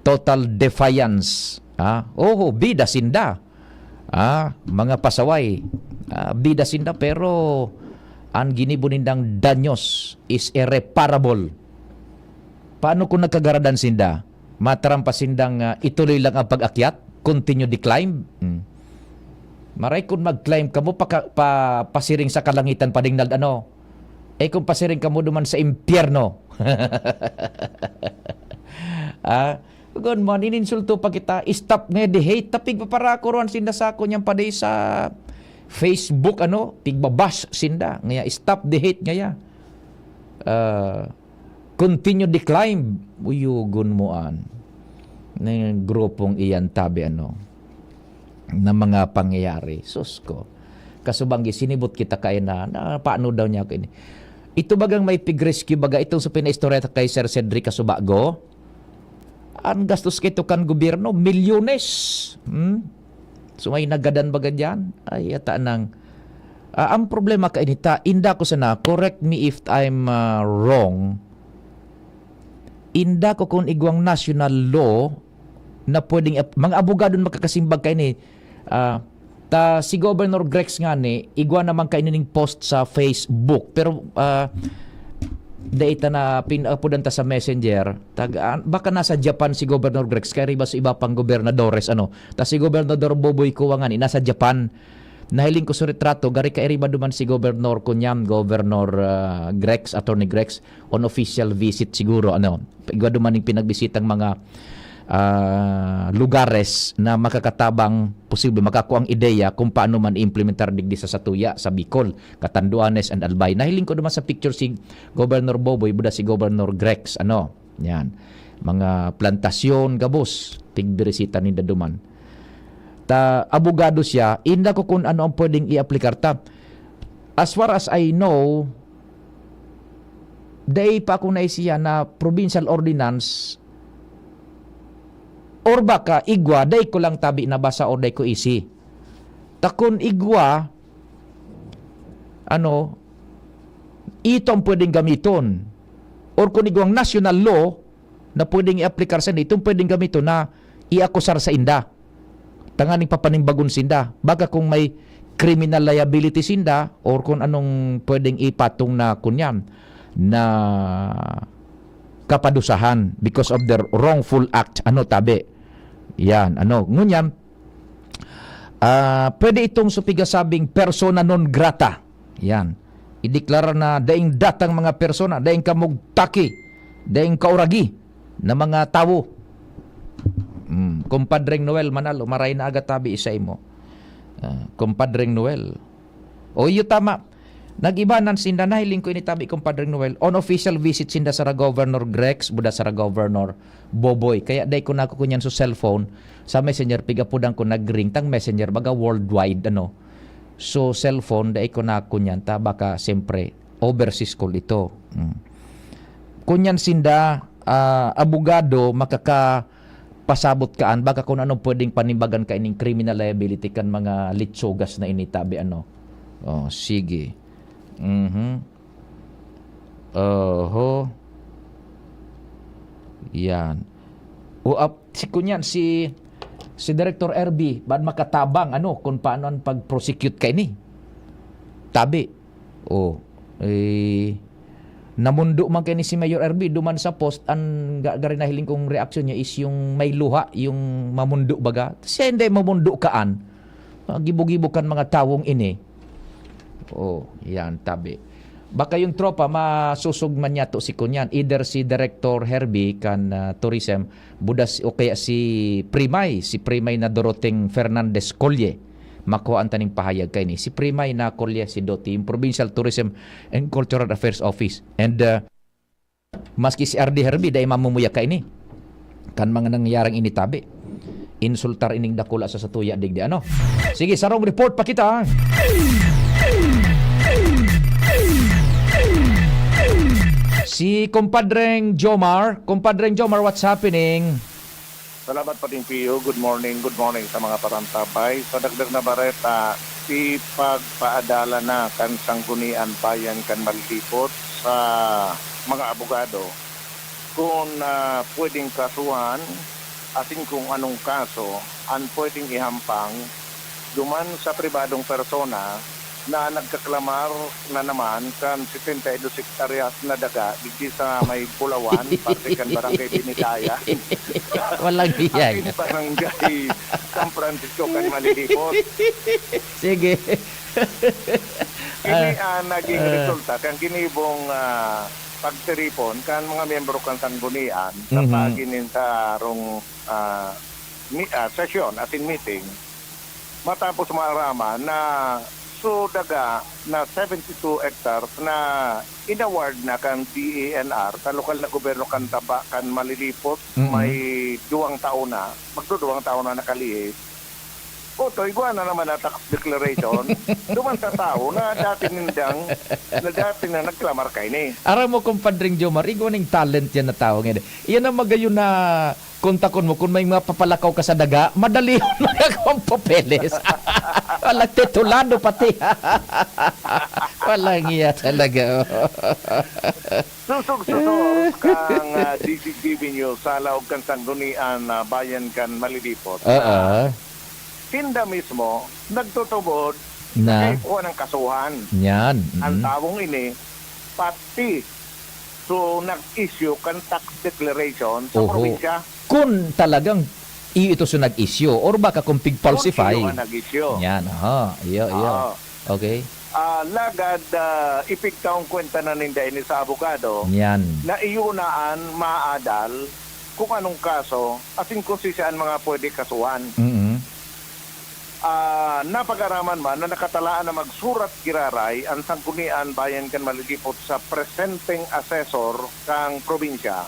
Total defiance. Bida sinda. Mga pasaway. Bida sinda, pero ang ginibunindang danyos is irreparable. Paano kung nagkagaradan sinda? Matarampas sindang ituloy lang ang pag-akyat? Continue decline? Maray kung mag-climb ka mo, pasiring sa kalangitan pa dingnal kung pasiring ka mo duman sa impyerno. Good man, ininsulto pa kita, stop nga di hate, tapig paparako ron sinda sa ako niyang paday sa Facebook, pigbabash sinda, ngaya stop the hate ngaya. Continue decline, uyugon mo ng grupong iyan tabi na mga pangyayari. Sus ko. Kasubanggi, sinibot kita kaya na paano daw niya kini. Ito bagang may pig-rescue baga itong sa pinaistorya kay Sir Cedric Kasubago. Ang gastos kito kan gobyerno, milyones. So may nagadan baga dyan. Ay, yata nang ang problema ka inita, inda ko sana, correct me if I'm wrong, inda ko kung igwang national law na pwedeng, mga abogado makakasimbag kayo ni, si Governor Grex nga ni, igwa naman kayo ning post sa Facebook, pero data na pinapudan ta sa messenger, baka nasa Japan si Governor Grex, kaya riba sa iba pang gobernadores, ta si Gobernador Boboy Kuwangan, nasa Japan, nahiling ko sa retrato, gari ka riba duman si Governor Kunyam, Governor Grex, Attorney Grex, on official visit siguro, igwa duman yung pinagbisitang mga lugares na makakatabang posible makakuha ang ideya kung paano man implementar digdi sa Satuya, sa Bicol, Catanduanes and Albay. Nahiling ko naman sa picture si Governor Boboy, buda si Governor Grex, yan, mga plantasyon, gabos, tigbirisita ni daduman. Abogado siya, inda ko kung ano ang pwedeng i-aplikar ta. As far as I know, day pa ako naisiya na provincial ordinance or baka igwa, day ko lang tabi na basa or day ko isi. Takon igwa, ito ang pwedeng gamiton. Or kung igwang national law na pwedeng i-aplikar sa itong pwedeng gamiton na i-akusar sa inda. Tanganing papanimbagon sinda. Baka kung may criminal liability sinda or kung anong pwedeng ipatong na kunyan na kapadusahan because of their wrongful act. Tabi? Yan, ngunyan, pwede itong supigasabing persona non grata. Yan. Ideklara na daing datang mga persona, daing kamugtaki, daing kauragi na mga tao. Kumpadreng Noel Manalo, maray na agad tabi isa mo. Kumpadreng Noel. Iyo tama. Nag-ibanan sinda, nahiling ko initabi Kumpadreng Noel. On official visit sinda sa Governor Grex, buda sa Governor Boboy. Kaya day ko nakukunyan sa cellphone, sa messenger, pigapudang ko nag-ring, tang messenger, baga worldwide, So, cellphone, day ko nakukunyan, baka siyempre, overseas call ito. Kunyan sinda, abogado, pasabot kaan, baka kung anong pwedeng panimbagan ka ining criminal liability kan mga litsogas na initabi, sige. Yan. Si Director RB, ba't makatabang, kung paano ang pag-prosecute kay ni? Tabi. Namundo man kay ni si Mayor RB, duman sa post, ang gari na hiling kong reaksyon niya is yung may luha, yung mamundo baga. Siya hindi mamundo kaan. Gibo-gibo kan mga tawong ini. Yan, tabi. Baka yung tropa, masusugman niya to si kunyan. Either si Director Herbie kan tourism, budas o kaya si Primay na Dorotheng Fernandez Colye. Makuha ang taning pahayag kay ni. Si Primay na Colye, si Doti, yung Provincial Tourism and Cultural Affairs Office. And maski si RD Herbie, dahil mamumuya kay ni. Kan mga nangyarang initabi. Insultar ining dakula sa Satuya, digdi. Sige, sarong report pa kita. Si Kumpadreng Jomar. Kumpadreng Jomar, what's happening? Salamat pa din, Pio. Good morning sa mga parantabay. Sa dagdag na bareta, si pagpaadala na kan sanggunian bayan kan malilipot sa mga abogado kung pwedeng kasuhan atin kung anong kaso ang pwedeng ihampang duman sa pribadong persona na nagkaklamar na naman kan 72 hektaryas na daga digdi sa may Pulawan, parte kan barangay Binitaya. Walang iyang. Atin barangay San Francisco kan malilipot. Sige. Kini naging resulta kan kinibong pagtiripon kan mga miyembro kan sanggunian sa paginin sa rong session as in meeting matapos maaraman na so daga na 72 hectares na inaward na kan DENR kan lokal na gobyerno kan Taba kan malilipot may 2 taon na magdo 2 taon na nakalihis. Oto, iguan na naman na tax declaration duman sa tao na dati na nagklamar kay ni. Aram mo, Kumpadring Jomar, iguan ng talent yan na tao ngayon. Iyan ang magayon na kontakon mo kung may mga papalakaw ka sa daga, madali yung nagawang papeles. Walang titulado pati. Walang iya talaga. Susog kang DCGB nyo sa laog kan sanggunian bayan kan malilipot. Tinda mismo nagtutubod na kay kuha ng kasuhan. Yan. Ang tawong ini pati so nag-issue kan tax declaration sa probinsya. Kung talagang ito sa nag-issue or baka kung pig-falsify. Nag-issue. Yan. Iyo. Okay. Lagad ipigtaong kwenta na ninda ini sa abogado. Yan. Na iyunaan maadal kung anong kaso asin kung sisaan mga pwede kasuhan. Napag-araman man na nakatalaan na magsurat giraray ang sanggunian bayan kan malilipot sa presenting assessor kang probinsya.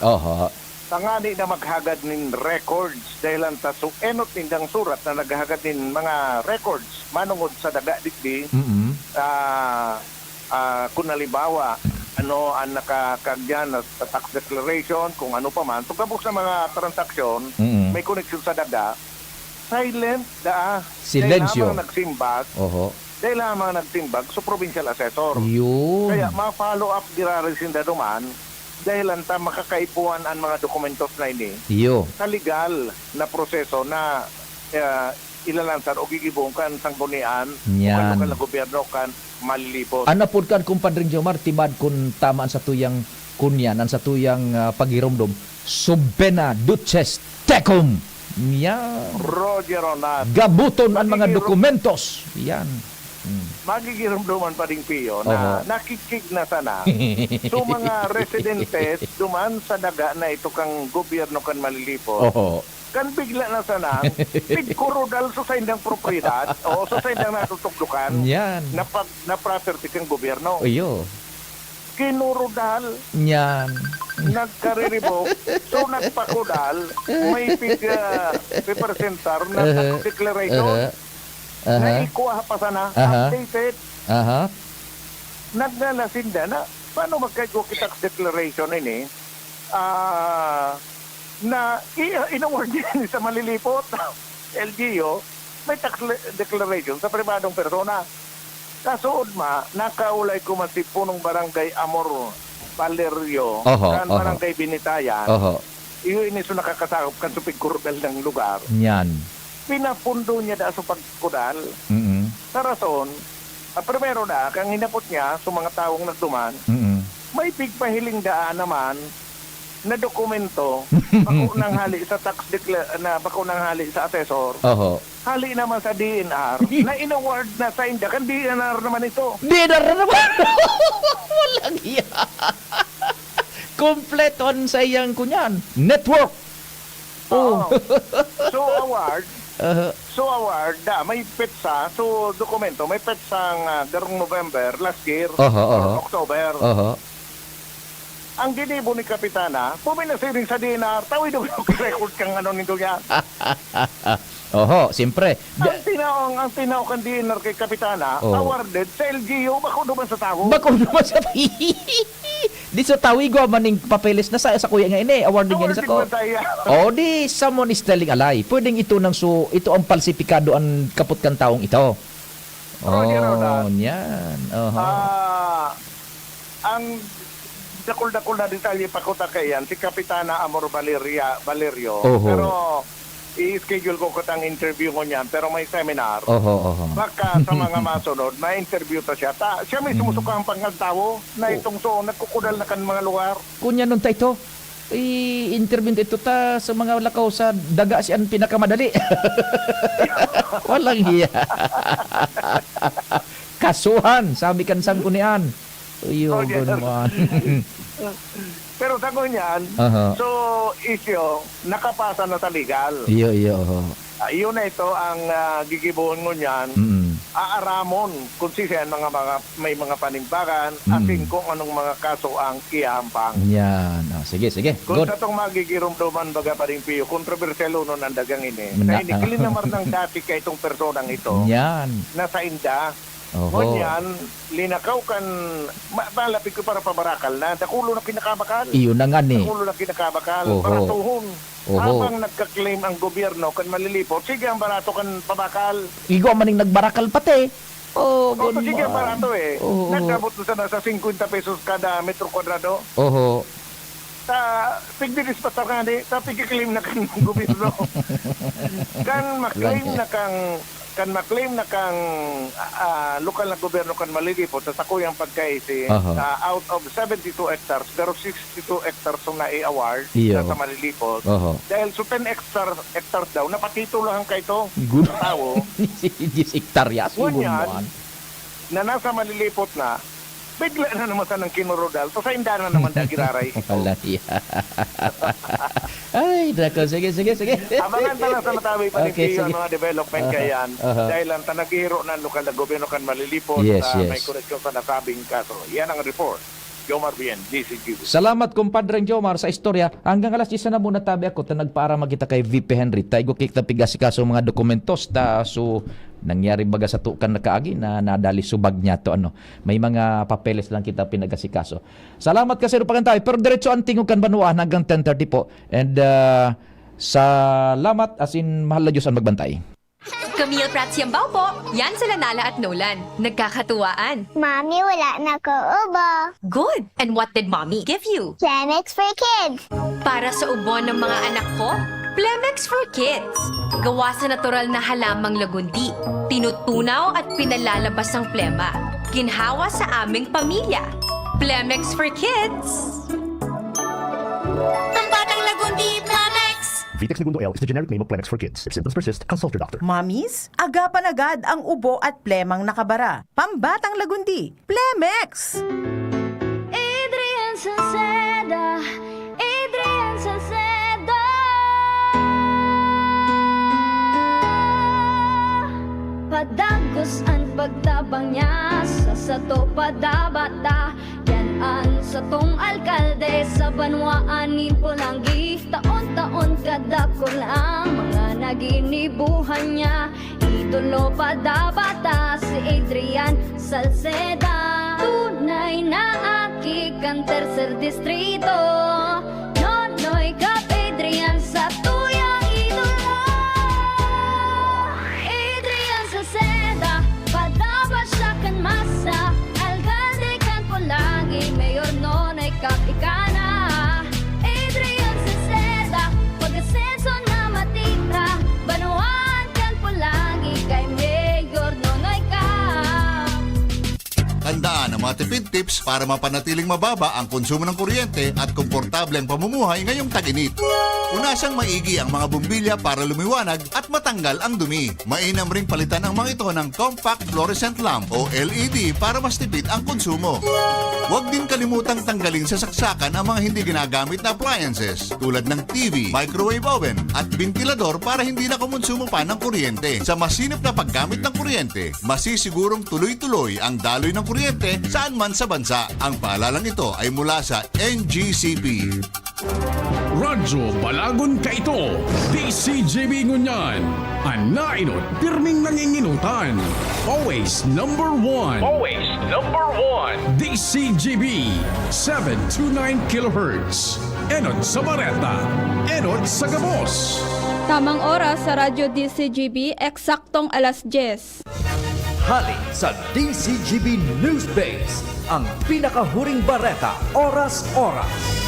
Tangani na maghagad nin records dahilan ta enot nindang surat na naghagad nin mga records manungod sa daga digdi. Kung halimbawa ano ang nakakagyan sa tax declaration kung ano pa man tugabok sa mga transaksyon may koneksyon sa daga. Silent Silensyo. Dahil lamang nagsimbag. Dahil lamang nagsimbag sa provincial assessor. Yun. Kaya ma-follow up dirarisin da duman dahil anta makakaipuan ang mga dokumentos na ini. Sa legal na proseso na ilalansan o gigibong kan sanggunian o kan na gobyerno kan malilipot. Anapod kan Kumpadring Jomar tibad kung tamaan sa tuyang kunyan sa tuyang pagiromdom Subena Duces Tecum. Yan. Roger Ronat. Gabuton ang mga dokumentos. Yan. Magigirumduman pa rin, Pio, na nakikig na sana. So mga residentes duman sa daga na ito kang gobyerno kan malilipot. Kan bigla na sana, pigkurodal sa indang propriedad o sa indang natutugdukan na property kang gobyerno. Kinurudal. Yan. Nagkariribok. So nagpakudal. May representar na tax declaration. Na ikuha pa sana. Updated. Nagnalasinda na. Paano magkago tax declaration ini? Na inaward yan sa malilipot. LGU. May tax declaration sa pribadong persona. Kasuod nakaulay ko man si punong barangay Amor Valerio kan barangay Binitayan. Iyo ini so nakakasakop kan supig kurudal ng lugar. Yan. Pinapundo niya da sa pagkudal. Sa rason, primero na kang hinapot niya sa mga taong nagduman, may pigpahiling daan naman na dokumento bako nang hali sa tax na bako nang hali sa assessor. Hali naman sa DNR na inaward na sa inda kan DNR naman ito. DNR naman. Walang iya. Kompleton sa iyang kunyan. Network. So award. So award may petsa so dokumento may petsang darong November last year or October. Ang ginibo ni Kapitana, puminasiring sa DNR, tawid yung record kang ano nito yan. Siyempre. Ang tinaw kang DNR kay Kapitana, awarded sa LGU, bako naman sa tao. Bako naman sa Di so tawigo maning papeles na sa kuya nga ini, awarding nga ni sa ko. O di someone is telling a lie. Pwedeng ito nang ito ang falsifikado ang kaput kan taong ito. Yan. Ang dakul-dakul na detalye pakuta kayan si Kapitana Amor Valerio. Pero i-schedule ko katang interview ko niyan pero may seminar. Baka sa mga masunod, may interview ta siya. Siya may sumusukang pangagtawo na itong nagkukudal na kan mga lugar. Kunya nun ta ito. I-interview ito ta sa mga lakaw sa daga siyan pinakamadali. Walang hiya. Kasuhan, sabi kan sang kunian. Uyo, naman. Pero sago niyan, so isyo, nakapasa na sa legal. Iyo. Iyon na ito ang gigibuhon mo niyan. Aaramon kung sisiyan may mga panimbakan ating kung anong mga kaso ang ihampang. Yan. Sige. Kung Good. sa itong magigirumduman baga pa rin piyo, kontrobersyal nun ang dagang ini. Na inikilin naman ng dati kay itong personang ito. Yan. Nasa inda. Ngunyan, linakaw kan, malapit ko para pabarakal na, dakulo na kinakabakal. Iyon na nga ni. Dakulo na kinakabakal, baratuhon. Habang nagka-claim ang gobyerno kan malilipot, sige ang barato kan pabakal. Igo maning nagbarakal pati. Sige ang barato eh. Nagkabot na sa 50 pesos kada metro kwadrado. Pigdilis pa ta kani, pigki-claim na kan gobyerno. Kan maklaim na kang lokal na gobyerno kan malilipot sa sakuyang pagkaisi out of 72 hectares pero 62 hectares ang na-i-award sa malilipot dahil so 10 hectares daw napatito lang kay ito sa tao 10 hektaryas na nasa malilipot na bigla na naman sa ng kinurodal to sa inda na naman da giraray ay dako sige abangan ta lang sa matabi pa ng mga development kayan dahil lang ta naghihiro ng lokal na gobyerno kan malilipot may koreksyon sa nasabing kaso yan ang report. Jomar Bien, DCGB. Salamat kumpadreng Jomar sa istorya. Hanggang alas 10 na muna tabi ako ta nagpaara magkita kay VP Henry. Taigo kik ta pigasi kaso mga dokumentos so nangyari baga sa tukan na kaagi na nadali subag niya to may mga papeles lang kita pinagasikaso. Salamat kasi ro pagantay pero diretso ang tingog kan banuan hanggang 10:30 po and salamat as in mahal na Diyos ang magbantay. Camille Prats Yambaw po. Yan sila Nala at Nolan. Nagkakatuwaan. Mommy, wala na ko ubo. Good. And what did Mommy give you? Plemex for kids. Para sa ubo ng mga anak ko, Plemex for Kids. Gawa sa natural na halamang lagundi. Tinutunaw at pinalalabas ang plema. Ginhawa sa aming pamilya. Plemex for Kids. Ang batang lagundi, Plemex! Vitex Segundo L is the generic name of Plemex for kids. If symptoms persist, consult your doctor. Mommies, agapan agad ang ubo at plemang nakabara. Pambatang lagundi, Plemex! Adrian Salceda, Adrian Salceda. Padagos ang pagtabang niya sa sato padabata. Yan sa tong alkalde sa banwaanin Pulanggi. Taon-taon kada ko lang mga naginibuhan niya. Idolo padabata si Adrian Salceda. Tunay na aki kan tercer distrito. Nonoy kap Adrian sa tuyang idolo. Adrian Salceda, padabat siya kan masa. Alkalde kan Pulanggi, mayor nonoy kap ikana. Adrian Salceda, pag-asenso na matitra. Banuan kan Pulanggi, kay mayor nonoy kap. Tandaan ang mga tipid tips para mapanatiling mababa ang konsumo ng kuryente at komportable ang pamumuhay ngayong tag-init. Unasang maigi ang mga bumbilya para lumiwanag at matanggal ang dumi. Mainam ring palitan ang mga ito ng compact fluorescent lamp o LED para mas tipid ang konsumo. Huwag din kalimutang tanggalin sa saksakan ang mga hindi ginagamit na appliances tulad ng TV, microwave oven at ventilador para hindi na kumonsumo pa ng kuryente. Sa masinop na paggamit ng kuryente, masisigurong tuloy-tuloy ang daloy ng kuryente saan man sa bansa. Ang paalalang ito ay mula sa NGCP. Radyo Balagon Kaito, DCGB Ngunyan, Anainot, pirming nanginginutan, always number one. Always Number 1, DCGB 729 kHz. Enod sa Bareta, Enod sa Gabos. Tamang oras sa Radyo DCGB, eksaktong alas 10. Hali sa DCGB News Base, ang pinakahuring bareta, oras-oras.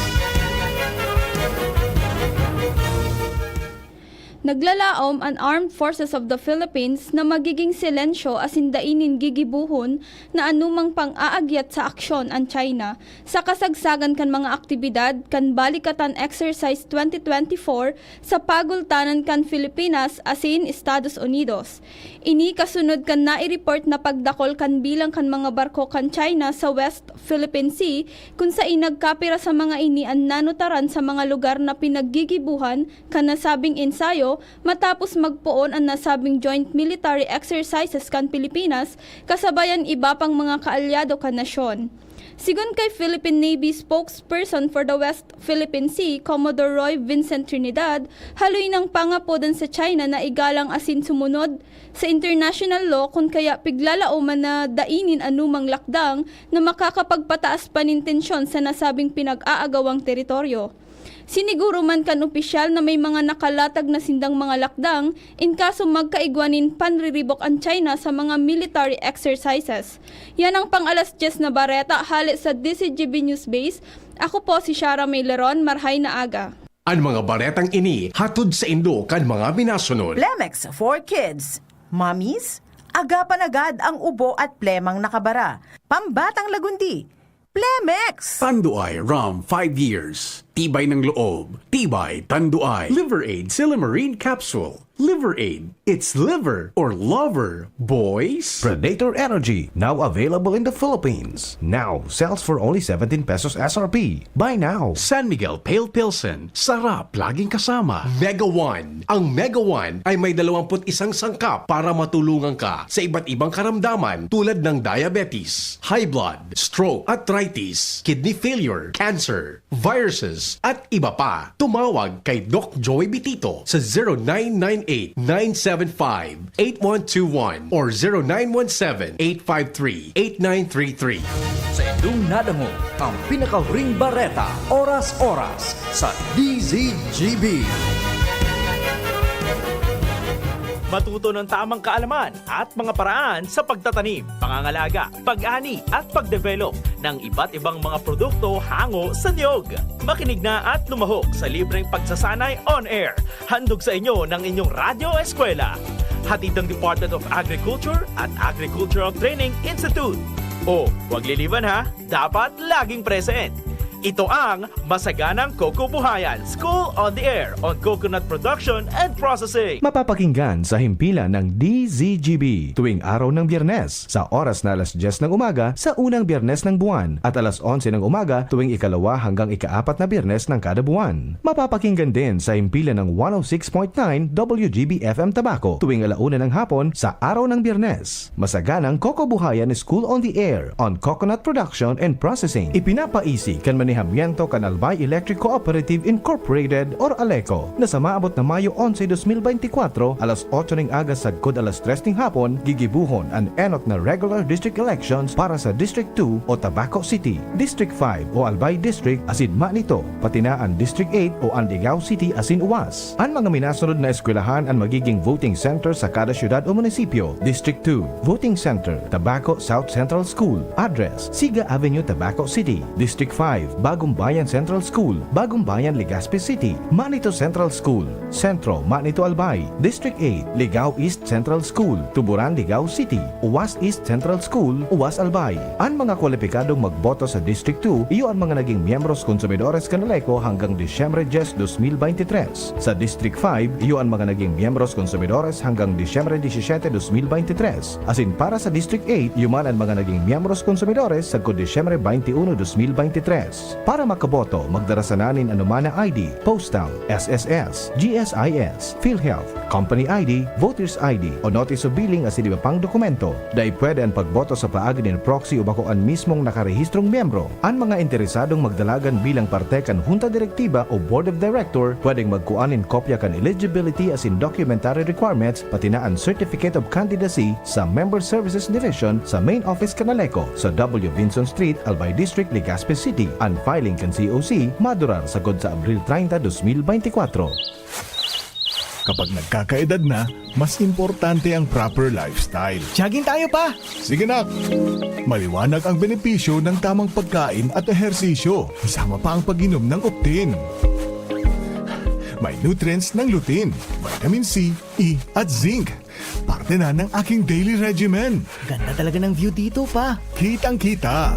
Naglalaom ang Armed Forces of the Philippines na magiging silensyo asin dainin gigibuhon na anumang pang-aagyat sa aksyon ang China sa kasagsagan kan mga aktibidad kan Balikatan Exercise 2024 sa pagultanan kan Pilipinas asin Estados Unidos. Ini kasunod kan nai-report na pagdakol kan bilang kan mga barko kan China sa West Philippine Sea kung sa inagkapira sa mga ini ang nanutaran sa mga lugar na pinaggigibuhan kan nasabing ensayo matapos magpuon ang nasabing joint military exercises kan Pilipinas kasabayan iba pang mga kaalyado kan nasyon. Sigon kay Philippine Navy spokesperson for the West Philippine Sea, Commodore Roy Vincent Trinidad, haloy ng pangapodan sa China na igalang asin sumunod sa international law kung kaya piglalauman na dainin anumang lakdang na makakapagpataas panintensyon sa nasabing pinag-aagawang teritoryo. Siniguro man kan opisyal na may mga nakalatag na sindang mga lakdang in kaso magkaigwanin panriribok ang China sa mga military exercises. Yan ang pang alas 10 na bareta hali sa DCGB News Base. Ako po si Shara Mayleron, marhay na aga. Ang mga baretang ini hatod sa Indo kan mga minasunod. Plemex for Kids. Mommies, agapan agad ang ubo at plemang nakabara. Pambatang lagundi. Plemex! Tanduay Rum 5 years. Tibay ng loob. Tibay Tanduay. Liver Aid Silymarin Capsule. Liver Aid. It's liver or lover, boys. Predator Energy, now available in the Philippines. Now sells for only 17 pesos SRP. Buy now. San Miguel Pale Pilsen. Sarap laging kasama. Mega One. Ang Mega One ay may 21 sangkap para matulungan ka sa iba't ibang karamdaman tulad ng diabetes, high blood, stroke, arthritis, kidney failure, cancer, viruses, at iba pa. Tumawag kay Doc Joey Bitito sa 0998-975-8121 or 0917-853-8933. Sa inyong nadango, ang pinakahuring bareta, oras-oras sa DZGB. Matuto ng tamang kaalaman at mga paraan sa pagtatanim, pangangalaga, pag-ani at pagdevelop ng iba't ibang mga produkto hango sa niyog. Makinig na at lumahok sa libreng pagsasanay on air. Handog sa inyo ng inyong Radyo Eskwela. Hatid ng Department of Agriculture at Agricultural Training Institute. O, huwag liliban ha, dapat laging present. Ito ang Masaganang Coco Buhayan, School on the Air on Coconut Production and Processing. Mapapakinggan sa himpilan ng DZGB tuwing araw ng Biyernes sa oras na alas 10 ng umaga sa unang Biyernes ng buwan at alas 11 ng umaga tuwing ikalawa hanggang ikaapat na Biyernes ng kada buwan. Mapapakinggan din sa himpilan ng 106.9 WGB FM Tabaco tuwing alauna ng hapon sa araw ng Biyernes. Masaganang Coco Buhayan School on the Air on Coconut Production and Processing. Ipinapaisi kan manihamiento kan Albay Electric Cooperative Incorporated or ALECO na sa maabot na Mayo 11, 2024 alas 8 ng aga sagkod alas 3 ng hapon gigibuhon ang enot na regular district elections para sa District 2 o Tabaco City, District 5 o Albay District asin manito pati na ang District 8 o Andigao City asin UAS. Ang mga minasunod na eskwelahan ang magiging voting center sa kada syudad o munisipyo. District 2 Voting Center, Tabaco South Central School. Address, Siga Avenue, Tabaco City. District 5 Bagong Bayan Central School, Bagong Bayan, Legazpi City. Manito Central School, Centro, Manito Albay. District 8 Ligao East Central School, Tuburan, Ligao City. UAS East Central School, UAS Albay. Ang mga kwalipikadong magboto sa District 2, iyo ang mga naging miyembros konsumidores kanaleko hanggang Disyembre 10, 2023. Sa District 5, iyo ang mga naging miyembros konsumidores hanggang Disyembre 17, 2023. Asin para sa District 8, iyo man ang mga naging miyembros konsumidores sa Disyembre 21, 2023. voters. Para makaboto, magdarasananin anuman na ID, postal, SSS, GSIS, PhilHealth, Company ID, Voters ID o Notice of Billing as iba pang dokumento. Dahil pwede ang pagboto sa paagi ng proxy o bakuan mismong nakarehistrong miyembro. Ang mga interesadong magdalagan bilang parte kan Junta Direktiba o Board of Director, pwedeng magkuanin kopya kan eligibility as in documentary requirements pati na ang Certificate of Candidacy sa Member Services Division sa Main Office Canaleco sa W. Vinson Street, Albay District, Legazpi City. Ang filing kan COC madurar sagod sa Abril 30, 2024. Kapag nagkakaedad na, mas importante ang proper lifestyle. Jogging tayo pa! Sige nak! Maliwanag ang benepisyo ng tamang pagkain at ehersisyo. Kasama pa ang pag-inom ng Optin. May nutrients ng lutein, vitamin C, E at zinc. Parte na ng aking daily regimen. Ganda talaga ng view dito pa. Kitang-kita.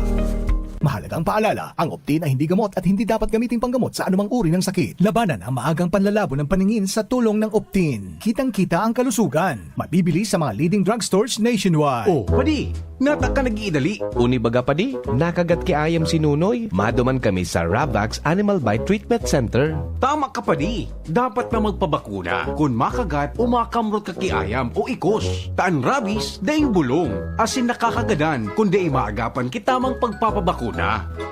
Mahalagang paalala, ang Optin ay hindi gamot at hindi dapat gamitin panggamot sa anumang uri ng sakit. Labanan ang maagang panlalabo ng paningin sa tulong ng Optin. Kitang-kita ang kalusugan. Mabibili sa mga leading drugstores nationwide. Oh, padi, natak ka nag-iidali. Uni baga padi, nakagat ki ayam si Nunoy. Maduman kami sa Ravax Animal Bite Treatment Center. Tama ka padi, dapat na magpabakuna. Kung makagat o makamrot ka kiayam o ikos. Taan rabies, daing bulong. Asin nakakagadan, kundi maagapan kitamang pagpapabakuna.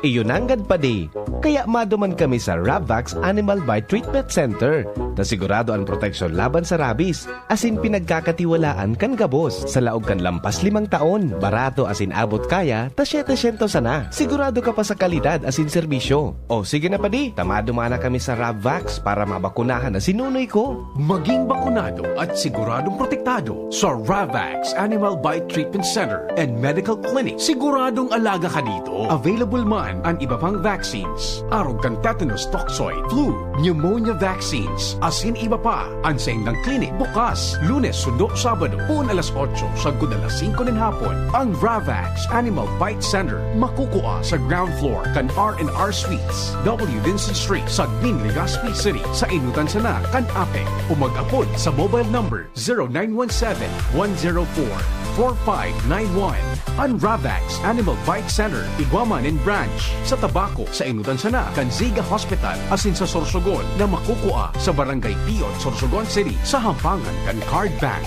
Iyon anggad padi. Kaya maduman kami sa Ravax Animal Bite Treatment Center. Na sigurado ang proteksyon laban sa rabies. Asin pinagkakatiwalaan kan gabos. Sa laog kan lampas 5 taon. Barato asin abot kaya, ta 700 sana. Sigurado ka pa sa kalidad asin serbisyo. O sige na padi, tamadumana kami sa Ravax para mabakunahan na sinunoy ko. Maging bakunado at siguradong protektado sa Ravax Animal Bite Treatment Center and Medical Clinic. Siguradong alaga ka dito. Available man ang iba pang vaccines. Arog kan tetanus toxoid, flu, pneumonia vaccines, asin iba pa. Ang saindang clinic bukas, Lunes, Sundo, Sabado, puon alas 8, sagod alas 5 ng hapon. Ang Ravax Animal Bite Center makukuha sa ground floor kan R&R Suites, W. Vincent Street, Sagnin, Legazpi City. Sa inutan sana kan APEC o mag-apod sa mobile number 0917-104-4591. Ang Ravax Animal Bite Center, Iguaman and Branch. Sa Tabaco, sa inutan sana kan Ziga Hospital, asin sa Sorsogon na makukuha sa Barangay Piot, Sorsogon City, sa hampangan kan Card Bank.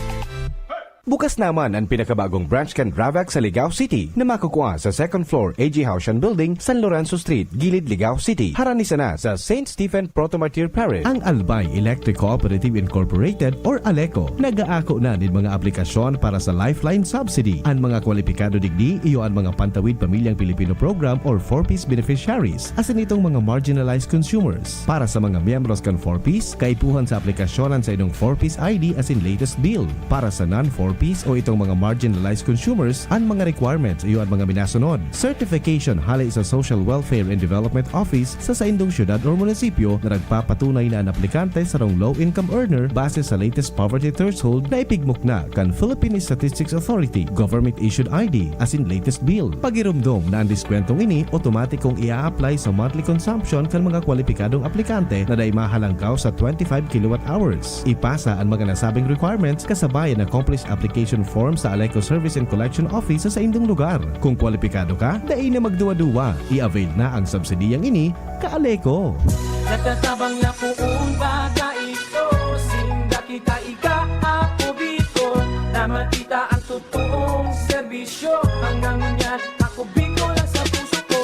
Bukas naman ang pinakabagong branch kan Ravax sa Ligao City na makukuha sa 2nd floor AG Haushan Building, San Lorenzo Street, Gilid, Ligao City. Haranisa na sa St. Stephen Protomartyr Parish. Ang Albay Electric Cooperative Incorporated or ALECO. Nag-aako na din mga aplikasyon para sa Lifeline Subsidy. Ang mga kwalipikado digdi iyo ang mga Pantawid Pamilyang Pilipino Program or 4-piece beneficiaries. Asin itong mga marginalized consumers. Para sa mga miyembros kan 4-piece, kaipuhan sa aplikasyonan sa inong 4-piece ID as in latest bill. Para sa non-4-piece o itong mga marginalized consumers, ang mga requirements iyo ang mga minasunod. Certification hali sa Social Welfare and Development Office sa saindong syudad o munisipyo na nagpapatunay na ang aplikante sa rong low-income earner base sa latest poverty threshold na ipigmok na kan Philippine Statistics Authority government-issued ID as in latest bill. Pagirumdom na ang diskwentong ini automatikong ia-apply sa monthly consumption kan mga kwalipikadong aplikante na day mahalangkaw sa 25 kilowatt hours. Ipasa ang mga nasabing requirements kasabay ang accomplished application form sa ALECO Service and Collection Office sa indong lugar. Kung kwalipikado ka, dai na magduwa-duwa. I-avail na ang subsidiyang ini ka-ALECO. Natatabang na puong baga ito, sinda kita ika-ako biko, na makita ang totoong serbisyo. Hanggang yan, ako biko lang sa puso ko.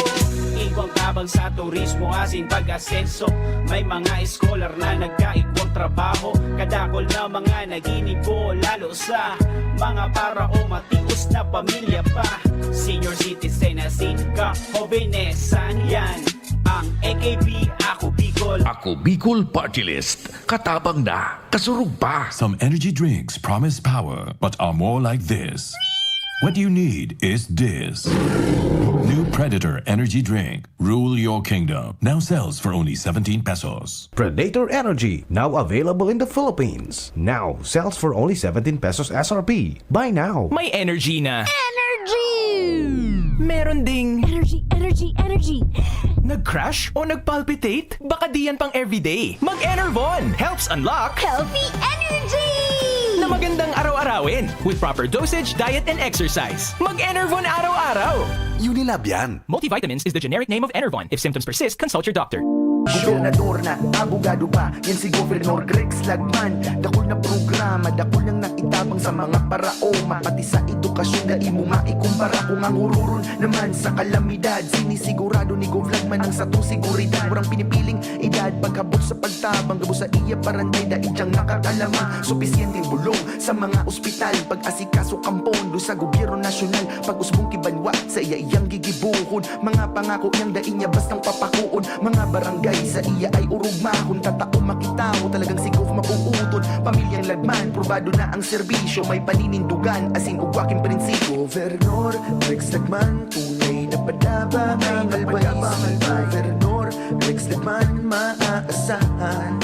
Iguang tabang sa turismo asin pag-asenso, may mga scholar na nagkaigwang trabaho, kadakol na mga naginibo, lalo sa mga para o matius na pamilya pa. Senior citizen asin ka-hobenesan yan. Ang AKP, Ako Bicol. Ako Bicol Party List. Katabang na, kasurug pa. Some energy drinks promise power, but are more like this. What you need is this. New Predator Energy Drink. Rule your kingdom. Now sells for only 17 pesos. Predator Energy, now available in the Philippines. Now sells for only 17 pesos SRP. Buy now. May energy na. Energy! Meron ding Energy! nag-crash o nag-palpitate? Baka diyan pang everyday. Mag-Enervon helps unlock Healthy energy! na magandang araw-arawin with proper dosage, diet, and exercise. Mag-Enervon araw-araw! Unilab yan. Multivitamins is the generic name of Enervon. If symptoms persist, consult your doctor. Gobernador na, abogado pa, yan si Governor Grex Lagman. Dakol na programa, dakol nang nakitabang sa mga paraoma. Pati sa edukasyon na imo maikumpara. Kung ang ururon naman sa kalamidad, sinisigurado ni Gov Lagman ang satong seguridad. Murang pinipiling edad, pagkabot sa pagtabang, gabo sa iya paranday, daig diyang nakakalama. Supisyenteng bulong sa mga ospital, pag-asikaso kampondo sa gobyerno nasyonal. Pag-usbong kibanwa sa iya iyang gigibuhon, mga pangako niyang daing niya bastang papakuon. Mga barangay sa iya ay urugma, kung tatao makitaw talagang si Gov mapuutod. Pamilyang Lagman, probado na ang serbisyo, may paninindugan asin ugwaking prinsipyo. Governor Rex Lagman, tunay na padaba ang albays. Governor Rex Lagman, maaasahan.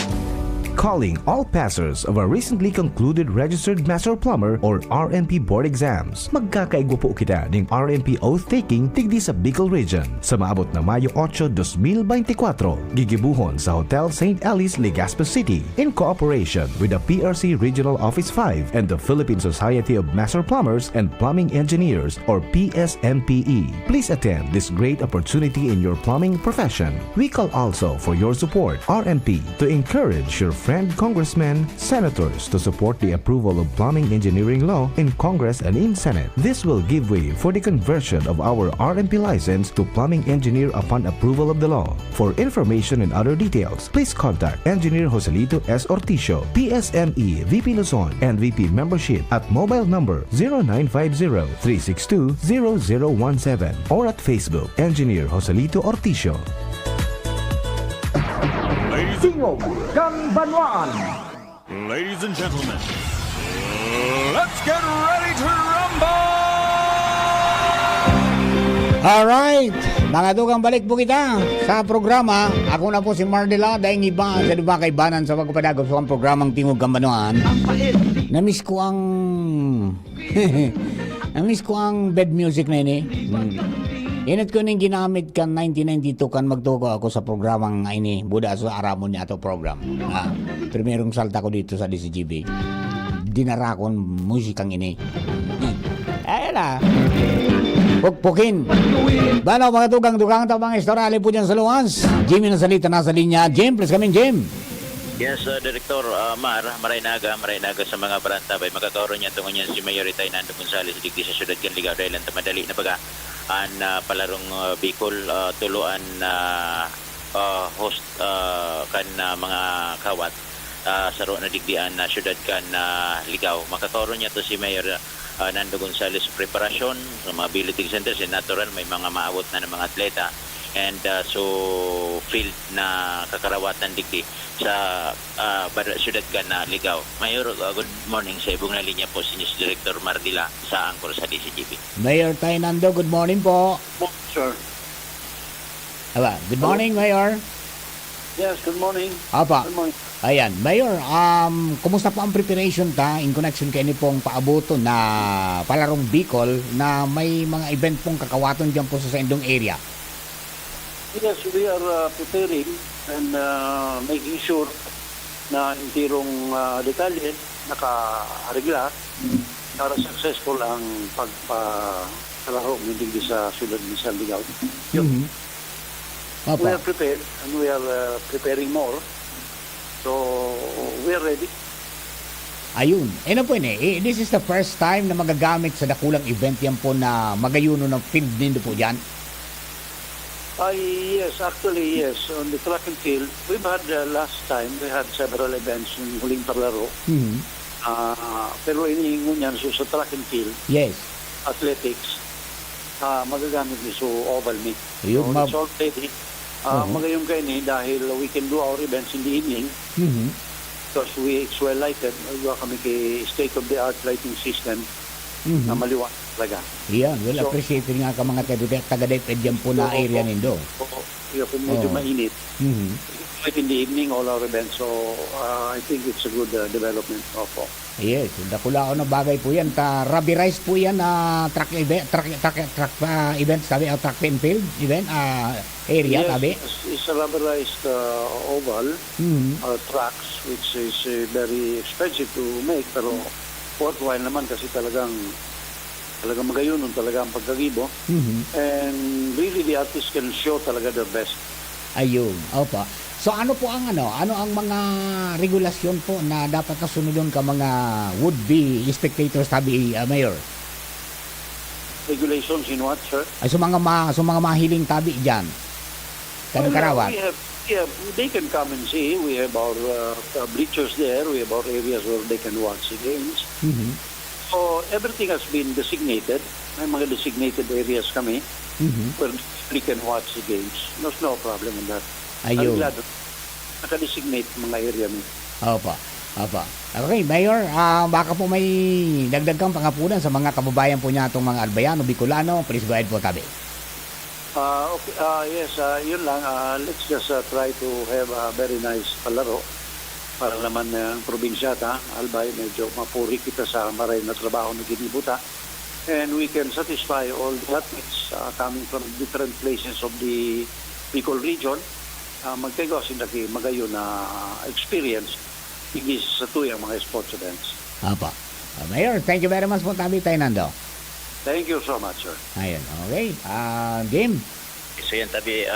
Calling all passers of a recently concluded Registered Master Plumber or RMP board exams. Magkakaigwa po kita ng RMP oath-taking tigdi sa Bicol Region sa maabot na Mayo 8, 2024. Gigibuhon sa Hotel St. Alice, Legazpi City in cooperation with the PRC Regional Office 5 and the Philippine Society of Master Plumbers and Plumbing Engineers or PSMPE. Please attend this great opportunity in your plumbing profession. We call also for your support, RMP, to encourage your friend congressmen, senators to support the approval of plumbing engineering law in Congress and in Senate. This will give way for the conversion of our RMP license to plumbing engineer upon approval of the law. For information and other details, please contact Engineer Joselito S. Orticio, PSME, VP Luzon, and VP Membership at mobile number 0950-362-0017 or at Facebook, Engineer Joselito Orticio. Tingog kang Banwaan. Ladies and gentlemen, let's get ready to rumble! Alright, mga dugang balik po kita sa programa. Ako na po si Mardela, dahil iba sa diba kaibanan sa pagpapadagos sa programang Tingog kang Banwaan. Namiss ko ang namiss ko ang bed music na ini. Init ko nang ginamit kan 1992 kan magtuko ako sa programang ini, buda sa aramon niya to program. Primerong salta ko dito sa DCGB. Dinara ko musikang ini. Ayan na. Pukpukin. Bano mga tugang-tugang tabang istorali po dyan sa luwas. Jimmy na salita nasa linya. Jim, please come in, Jim. Yes, Director Maraynaga sa mga barantabay. Magkakaroon niya tungo niya si Mayor Tainando Gonzales digdi sa syudad kan Ligaw dahil ang tamadali na baga ang palarong Bicol tuluan host kan mga kawat sa roon na digdian na syudad kan Ligaw. Makakaroon niya to si Mayor Nando Gonzales sa preparasyon sa mga billeting centers and natural may mga maawot na ng mga atleta and so field na kakarawatan digdi sa syudad kan Ligaw. Mayor, good morning sa ibong na linya po si News Director Mardila sa angkor sa DCGB. Mayor Tainando, good morning po. Sir. Aba, good morning, Mayor. Yes, good morning. Apa. Good morning. Ayan, Mayor, kumusta po ang preparation ta in connection kay ni pong paaboto na palarong Bicol na may mga event pong kakawaton dyan po sa Sendong area? Yes, we are preparing and making sure na intirong detalye nakaregla para successful ang pagpalaro hindi sa sulod ni San Ligaw. We are prepared and we are preparing more. So, we are ready. Ayun. Ano po ini? This is the first time na magagamit sa dakulang event yan po na magayuno ng field nindo po dyan? Yes, actually, yes. On the track and field, we've had last time, we had several events ng huling palaro. Pero inihingo niyan sa track and field. Yes. Athletics. Magagamit ni so oval meet. Ayun, so it's all ready. Magayong kayo ni dahil we can do our events in the evening because it's well lighted. Magawa kami kay state-of-the-art lighting system na maliwanag talaga. Yan, well appreciated nga ka mga taga-deped yan po na area nindo. Kung medyo mainit. Like in the evening, all our events. So, I think it's a good development. Opo. Yes, dakula ko na bagay po yan. Rubberized po yan na track event, sabi, track and field event area, sabi? Yes, it's a rubberized oval tracks, which is very expensive to make, pero worthwhile naman kasi talagang magayunon talaga ang pagkagibo. And really the artists can show talaga their best. Ayun, opo. So ano po ang ano ang mga regulasyon po na dapat kasunodon ka mga would-be spectators, tabi, Mayor? Regulations in what, sir? Ay, so mga mahiling tabi dyan. Kanong karawat? They can come and see. We have our bleachers there. We have our areas where they can watch the games. So everything has been designated. May mga designated areas kami where they can watch the games. There's no problem in that. Ayun. I'm glad that naka-designate mga area mo. Opo. Okay, Mayor, baka po may dagdag kang pangapunan sa mga kababayan po niya itong mga Albayano, Bicolano. Please go ahead po, tabi. Okay, yes, yun lang. Let's just try to have a very nice palaro para naman ang probinsya, Albay, medyo mapuri kita sa maray na trabaho na ginibuta. And we can satisfy all the athletes coming from different places of the Bicol region. Magkagawa sila magayon na experience higis sa tuyang mga sports events. Apa. Mayor, thank you very much po, tabi tayo nando. Thank you so much, sir. Ayun, okay. Jim. So yan tabi,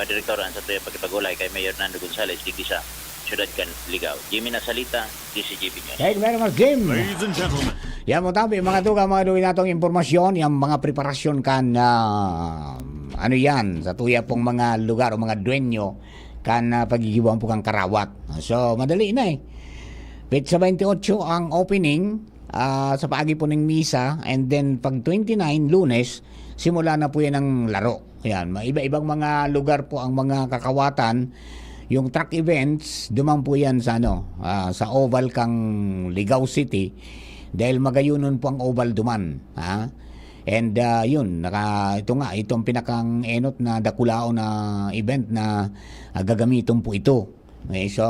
Direktor, ang sa tuyang pagkipagulay kay Mayor Nando Gonzales, digdi sa Siyudad Canligao. Jimmy Nasalita, DCGB News. Thank you very much, Jim. Ladies and gentlemen. Yan mo tabi, mga tuga, mga duwi natong impormasyon, yung mga preparasyon kan ano yan, sa tuya pong mga lugar o mga duenyo kan pagigibuan po kang karawat. So, madali na eh. Petsa 28 ang opening sa paagi po ng misa, and then pag 29, Lunes, simula na po yan ang laro. Yan, iba-ibang mga lugar po ang mga kakawatan. Yung track events, duman po yan sa sa Oval kang Ligao City, dahil magayunon po ang Oval duman. And yun, itong pinakang enot na dakulao na event na gagamiton po ito. Okay, so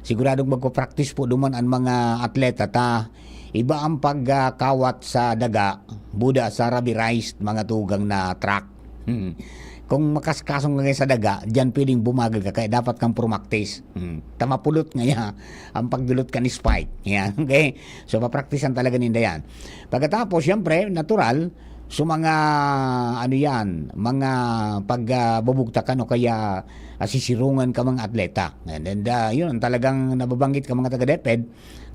siguradong magpo-practice po duman ang mga atleta iba ang pagkawat sa daga, buda sa rubberized mga tugang na track. Kung makaskasong nga sa daga, dyan pwedeng bumagal ka, kaya dapat kang practice. Tamapulot nga ang pagdulot ka ni spike. Yan, okay? So, papraktisan talaga ninda yan. Pagkatapos, syempre, natural, so mga, mga pagbubugta ka, no, kaya sisirungan ka mga atleta. And then, yun, talagang nababanggit ka mga taga-DepEd,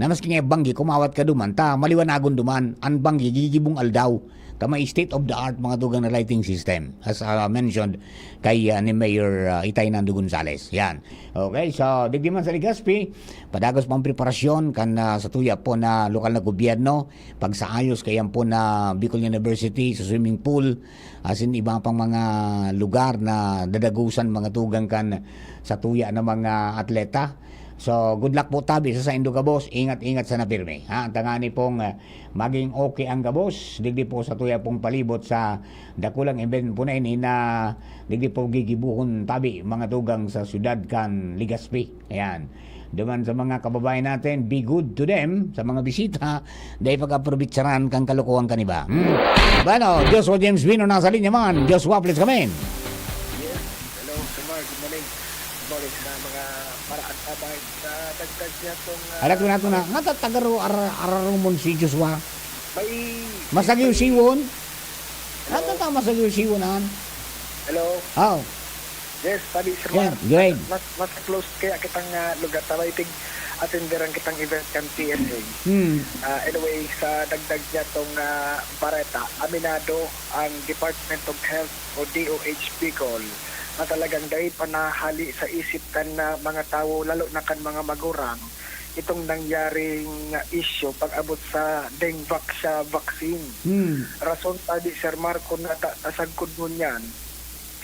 na maski nga banggi, kumawat ka duman, maliwanagon duman, ang banggi, gigibong aldaw. May state-of-the-art mga tugang na lighting system as mentioned kay ni Mayor Itay Nando Gonzales. Yan. Okay, so digdiman sa Legazpi, padagos pang preparasyon kan sa tuya po na lokal na gobyerno, pagsaayos kayan po na Bicol University sa swimming pool, as in iba pang mga lugar na dadagusan mga tugang kan sa tuya ng mga atleta. So, good luck po tabi sa Indo Gabos. Ingat-ingat sa napirme. Ang tangani pong maging okay ang Gabos. Digdi po sa tuya pong palibot sa dakulang event po na ini na digdi po gigibuhon tabi mga tugang sa syudad kan Legazpi. Ayan. Duman sa mga kababayan natin, be good to them sa mga bisita dahil pag-aprobitsaran kang kalukuhan kaniba. Bueno, Joshua James Vino nasa linya man. Joshua, please come in. Yes. Hello, Sumar. Good morning. Good morning sa mga paraan tabay sa dagdag niya itong... Alat ko na nga tatagaro ararumon si Joshua. May... Masagiw siwon? Natata masagiw siwonan? Hello? Oh. Yes, sabi Sir Yeah, Mar. great. Mas close kaya kitang lugar. Tabayting atenderan kitang event kan PSA. Anyway, sa dagdag niya itong Bareta, aminado ang Department of Health o DOH Bicol na talagang dahil panahali sa isip kan na mga tao, lalo na kan mga magurang, itong nangyaring issue pag-abot sa Dengvax vaccine. Rason tadi Sir Marco na tasagkod mo niyan,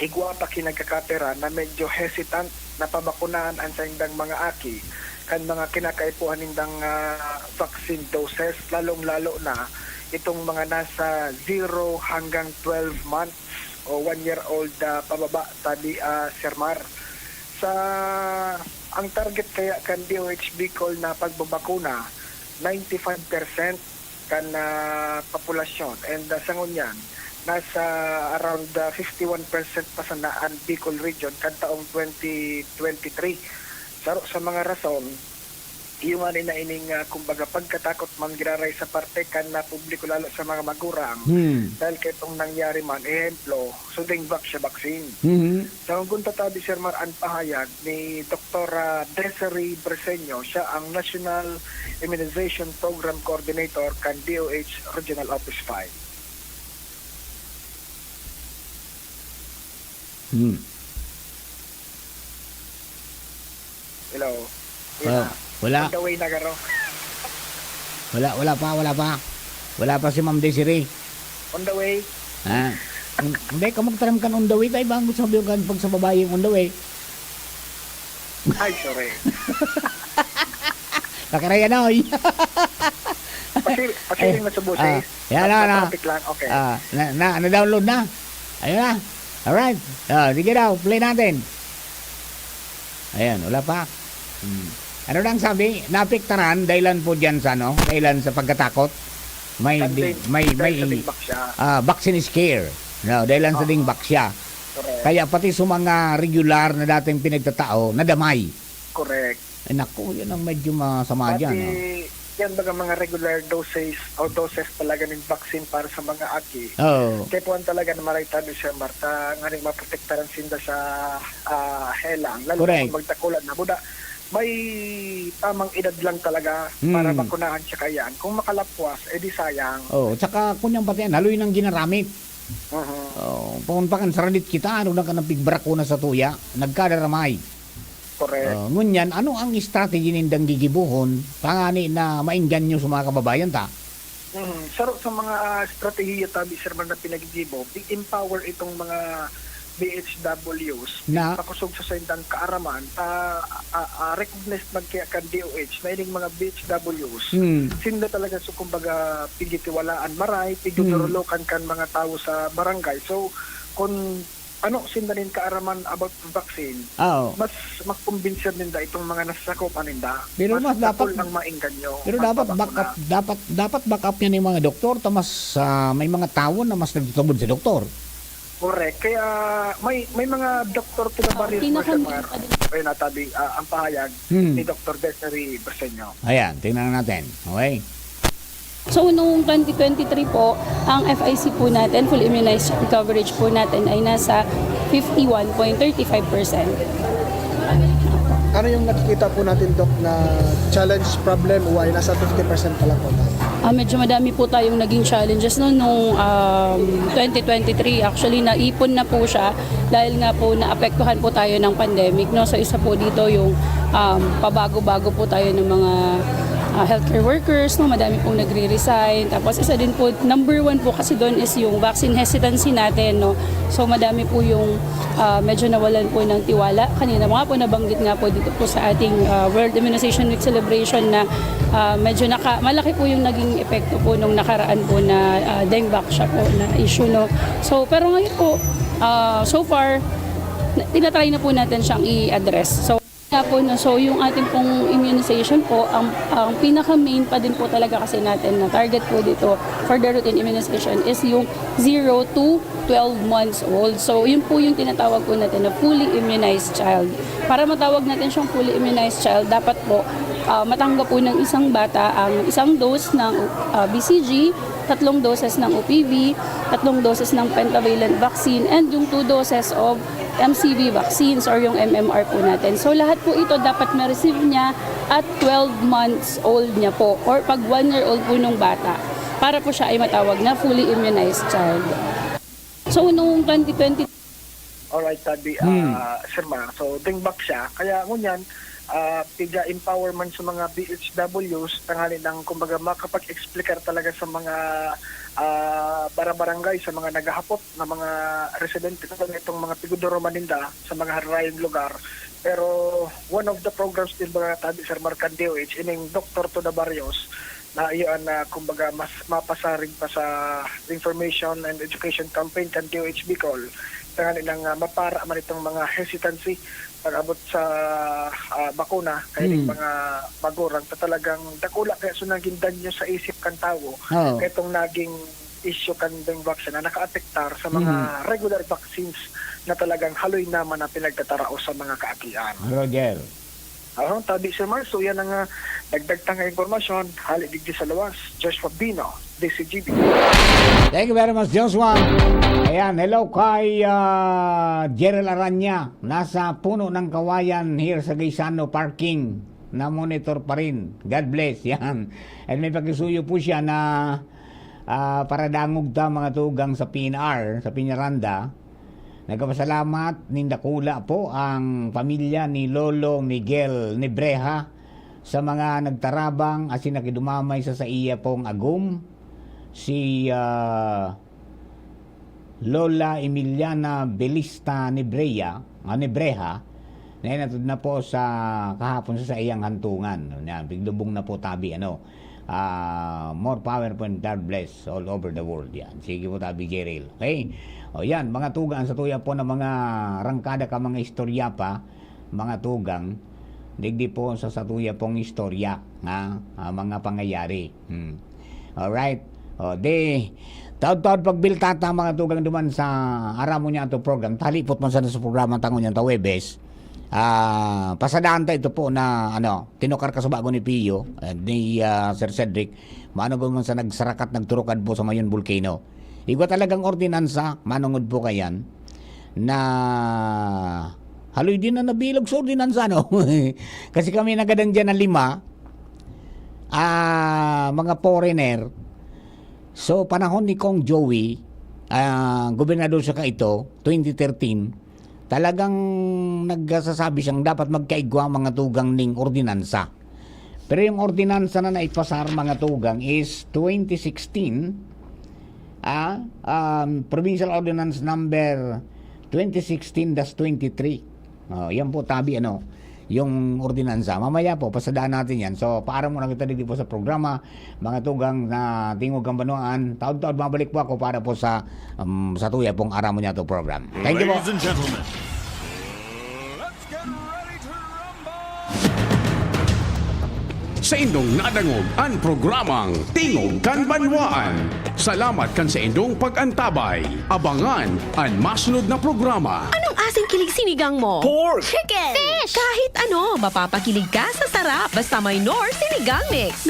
igwa pa kinagkakapera na medyo hesitant na pabakunaan ang sa indang mga aki kan mga kinakaipuhan indang vaccine doses, lalong-lalo na itong mga nasa 0 hanggang 12 months o 1-year-old pababa tadi Sir Mar. Sa ang target kaya kan DOH Bicol na pagbabakuna 95% kan populasyon, and sa ngunyan nasa around 51% pa sa naan Bicol region kan taong 2023. Sa mga rason yung ano na ining kumbaga pagkatakot man giraray sa parte kan na publiko lalo sa mga magurang dahil kay itong nangyari man ehemplo suding vaccine vaccine. So kung tatabi Sir Mar ang pahayag ni Dr. Desiree Breseño, siya ang National Immunization Program Coordinator kan DOH Regional Office 5. Hello. Wala. On the way na garo. Wala pa. Wala pa si Ma'am Desiree. On the way. Hindi, kamagtaram kan on the way tayo. Bago sabi yung pag sa babae yung on the way. Ay, sorry. Nakaraya na, oy. Pasiling na sa buses. Yan na. Okay. Na-download na. Ayun na. Alright. Sige daw, play natin. Ayan, wala pa. Ano lang sabi? Napiktaran dahilan po diyan sa ano? Dahilan sa pagkatakot. May vaccine scare. No, dahilan sa dingbak siya. Kaya pati sa mga regular na dating pinagtatao, nadamay. Correct. Naku, yun ang medyo masama Pati, dyan. No? yan baga mga regular doses talaga ng vaccine para sa mga aki. Kaya po talaga na marita doon siya, Marta, nga rin maprotektaran sinda sa helang. Lalo kung magtakulan na buda. May tamang edad lang talaga para makunahan siya kayan. Kung makalapwas, edi sayang. Tsaka kunyang pati yan, haloy nang ginaramit. Pakunpakan saradit kita, ano na ka ng pigbrakuna sa tuya, nagkadaramay. Correct. Ngunyan, ano ang strategy nindang gigibuhon, pangani na mainggan nyo sa mga kababayan ta? Sarap sa mga strategiya tabi, Sir Man, na pinagigibo, empower itong mga BHWs na pakusog sa sendang kaaraman recognized magkaya kan DOH na ining mga BHWs sinda talaga so kumbaga pigitiwalaan maray pigiturulokan kan mga tao sa barangay. So kung ano sindanin kaaraman about vaccine mas makumbinser ninda itong mga nasasakupan ninda pero mas dapat lang maingganyo pero dapat backup niya ng mga doktor tamas may mga tao na mas nagtutubod sa doktor. Correct. Kaya may mga doktor pinabaris mo sa mga ay natabi ang pahayag ni Dr. Desiree Breseño. Ayan, tingnan natin. Okay. So noong 2023 po, ang FIC po natin, full immunized coverage po natin ay nasa 51.35%. Ano yung nakikita po natin, Doc, na challenge problem o ay nasa 50% pa lang po? Medyo madami po tayong naging challenges noong 2023. Actually, naipon na po siya dahil nga po naapektuhan po tayo ng pandemic. No? So isa po dito yung pabago-bago po tayo ng mga healthcare workers, no, madami pong nagre-resign. Tapos isa din po, number one po kasi doon is yung vaccine hesitancy natin, no. So madami po yung medyo nawalan po ng tiwala. Kanina mga po nabanggit nga po dito po sa ating World Immunization Week celebration na medyo malaki po yung naging epekto po nung nakaraan po na dengue siya po na issue, no. So pero ngayon po, so far, tinatry na po natin siyang i-address. So yung ating pong immunization po, ang pinaka-main pa din po talaga kasi natin na target po dito for the routine immunization is yung 0 to 12 months old. So yun po yung tinatawag po natin na fully immunized child. Para matawag natin siyang fully immunized child, dapat po matanggap po ng isang bata ang isang dose ng BCG, 3 doses ng OPV, 3 doses ng pentavalent vaccine, and yung 2 doses of MCV vaccines or yung MMR po natin. So lahat po ito dapat ma-receive niya at 12 months old niya po or pag 1 year old po nung bata para po siya ay matawag na fully immunized child. So noong 2020 Alright, Tabi, Sir Ma. So dengue siya. Kaya ngunyan, piga empowerment sa mga BHWs tanghali ng kumbaga makapag-explicar talaga sa mga barangay, sa mga naghahapot na mga residente talaga itong mga Pigudoro Maninda sa mga harayong lugar. Pero one of the programs din mga Tabi Sir Marcan DOH ining Dr. Toda Barrios na iyon na kumbaga mas mapasaring pa sa information and education campaign kan DOH Bicol tanghali ng mapara man itong mga hesitancy pag-abot sa bakuna kaya mga magurang talagang dakula kaya sunagin danyo sa isip kan tao kaya itong naging issue kan dengue vaccine na naka-apektar sa mga regular vaccines na talagang haloy naman na pinagtatarao sa mga kaakian. Roger. Tabi Sir Mar, so yan ang Dagdag tang informasyon, hali digdi sa lawas. Joshua Bino, DCGB. Thank you very much, Joshua. Ayan, hello kay Gerald Aranya. Nasa puno ng kawayan here sa Gaisano Parking. Na-monitor pa rin. God bless. Yan. And may pagkisuyo po siya na para dangog ta mga tugang sa PNR, sa Piñaranda. Nagpapasalamat, nindakula po ang pamilya ni Lolo Miguel Nebreja sa mga nagtarabang asin nakidumamay sa iya pong agum. Si Lola Emiliana Belista Nebreja na inatod na po sa kahapon sa iyang hantungan. Biglubong na po tabi more power po and God bless all over the world. Yan. Sige po tabi Gerald. Okay? O yan, mga tugang sa tuya po ng mga rangkada ka mga istorya pa, mga tugang, digdi po sa satuya pong istorya, mga pangyayari. Alright? O, taod-taod pagbiltata mga tugang duman sa aramo niya ito program, talipot man sa programa tango niya, Webes. Pasadaan ta ito po na tinukar ka sa bago ni Pio ni Sir Cedric manungod man sa nagsarakat nagturukad po sa Mayon Volcano. Igwa talagang ordinansa manungod po kayan na haloy din na nabilog sa ordinansa kasi kami nagadan dyan na 5 mga foreigner. So panahon ni Kong Joey gobernador siya ka ito 2013 talagang nagsasabi siyang dapat magkaigwa mga tugang ning ordinansa. Pero yung ordinansa na naipasar mga tugang is 2016, Provincial Ordinance Number 2016-23. Yan po tabi yung ordinansa. Mamaya po, pasadaan natin yan. So, paarang muna kita dito po sa programa, mga tugang na tingog ang Banuan. Taod-taod mabalik po ako para po sa tuya pong aramo niya to program. Thank you po. Ladies and gentlemen, sa indong nadangog ang programang Tingog kan Banwaan. Salamat kan sa indong pag-antabay. Abangan ang masunod na programa. Anong asing kilig sinigang mo? Pork! Chicken! Fish! Kahit ano, mapapakilig ka sa sarap. Basta may Nor Sinigang Mix.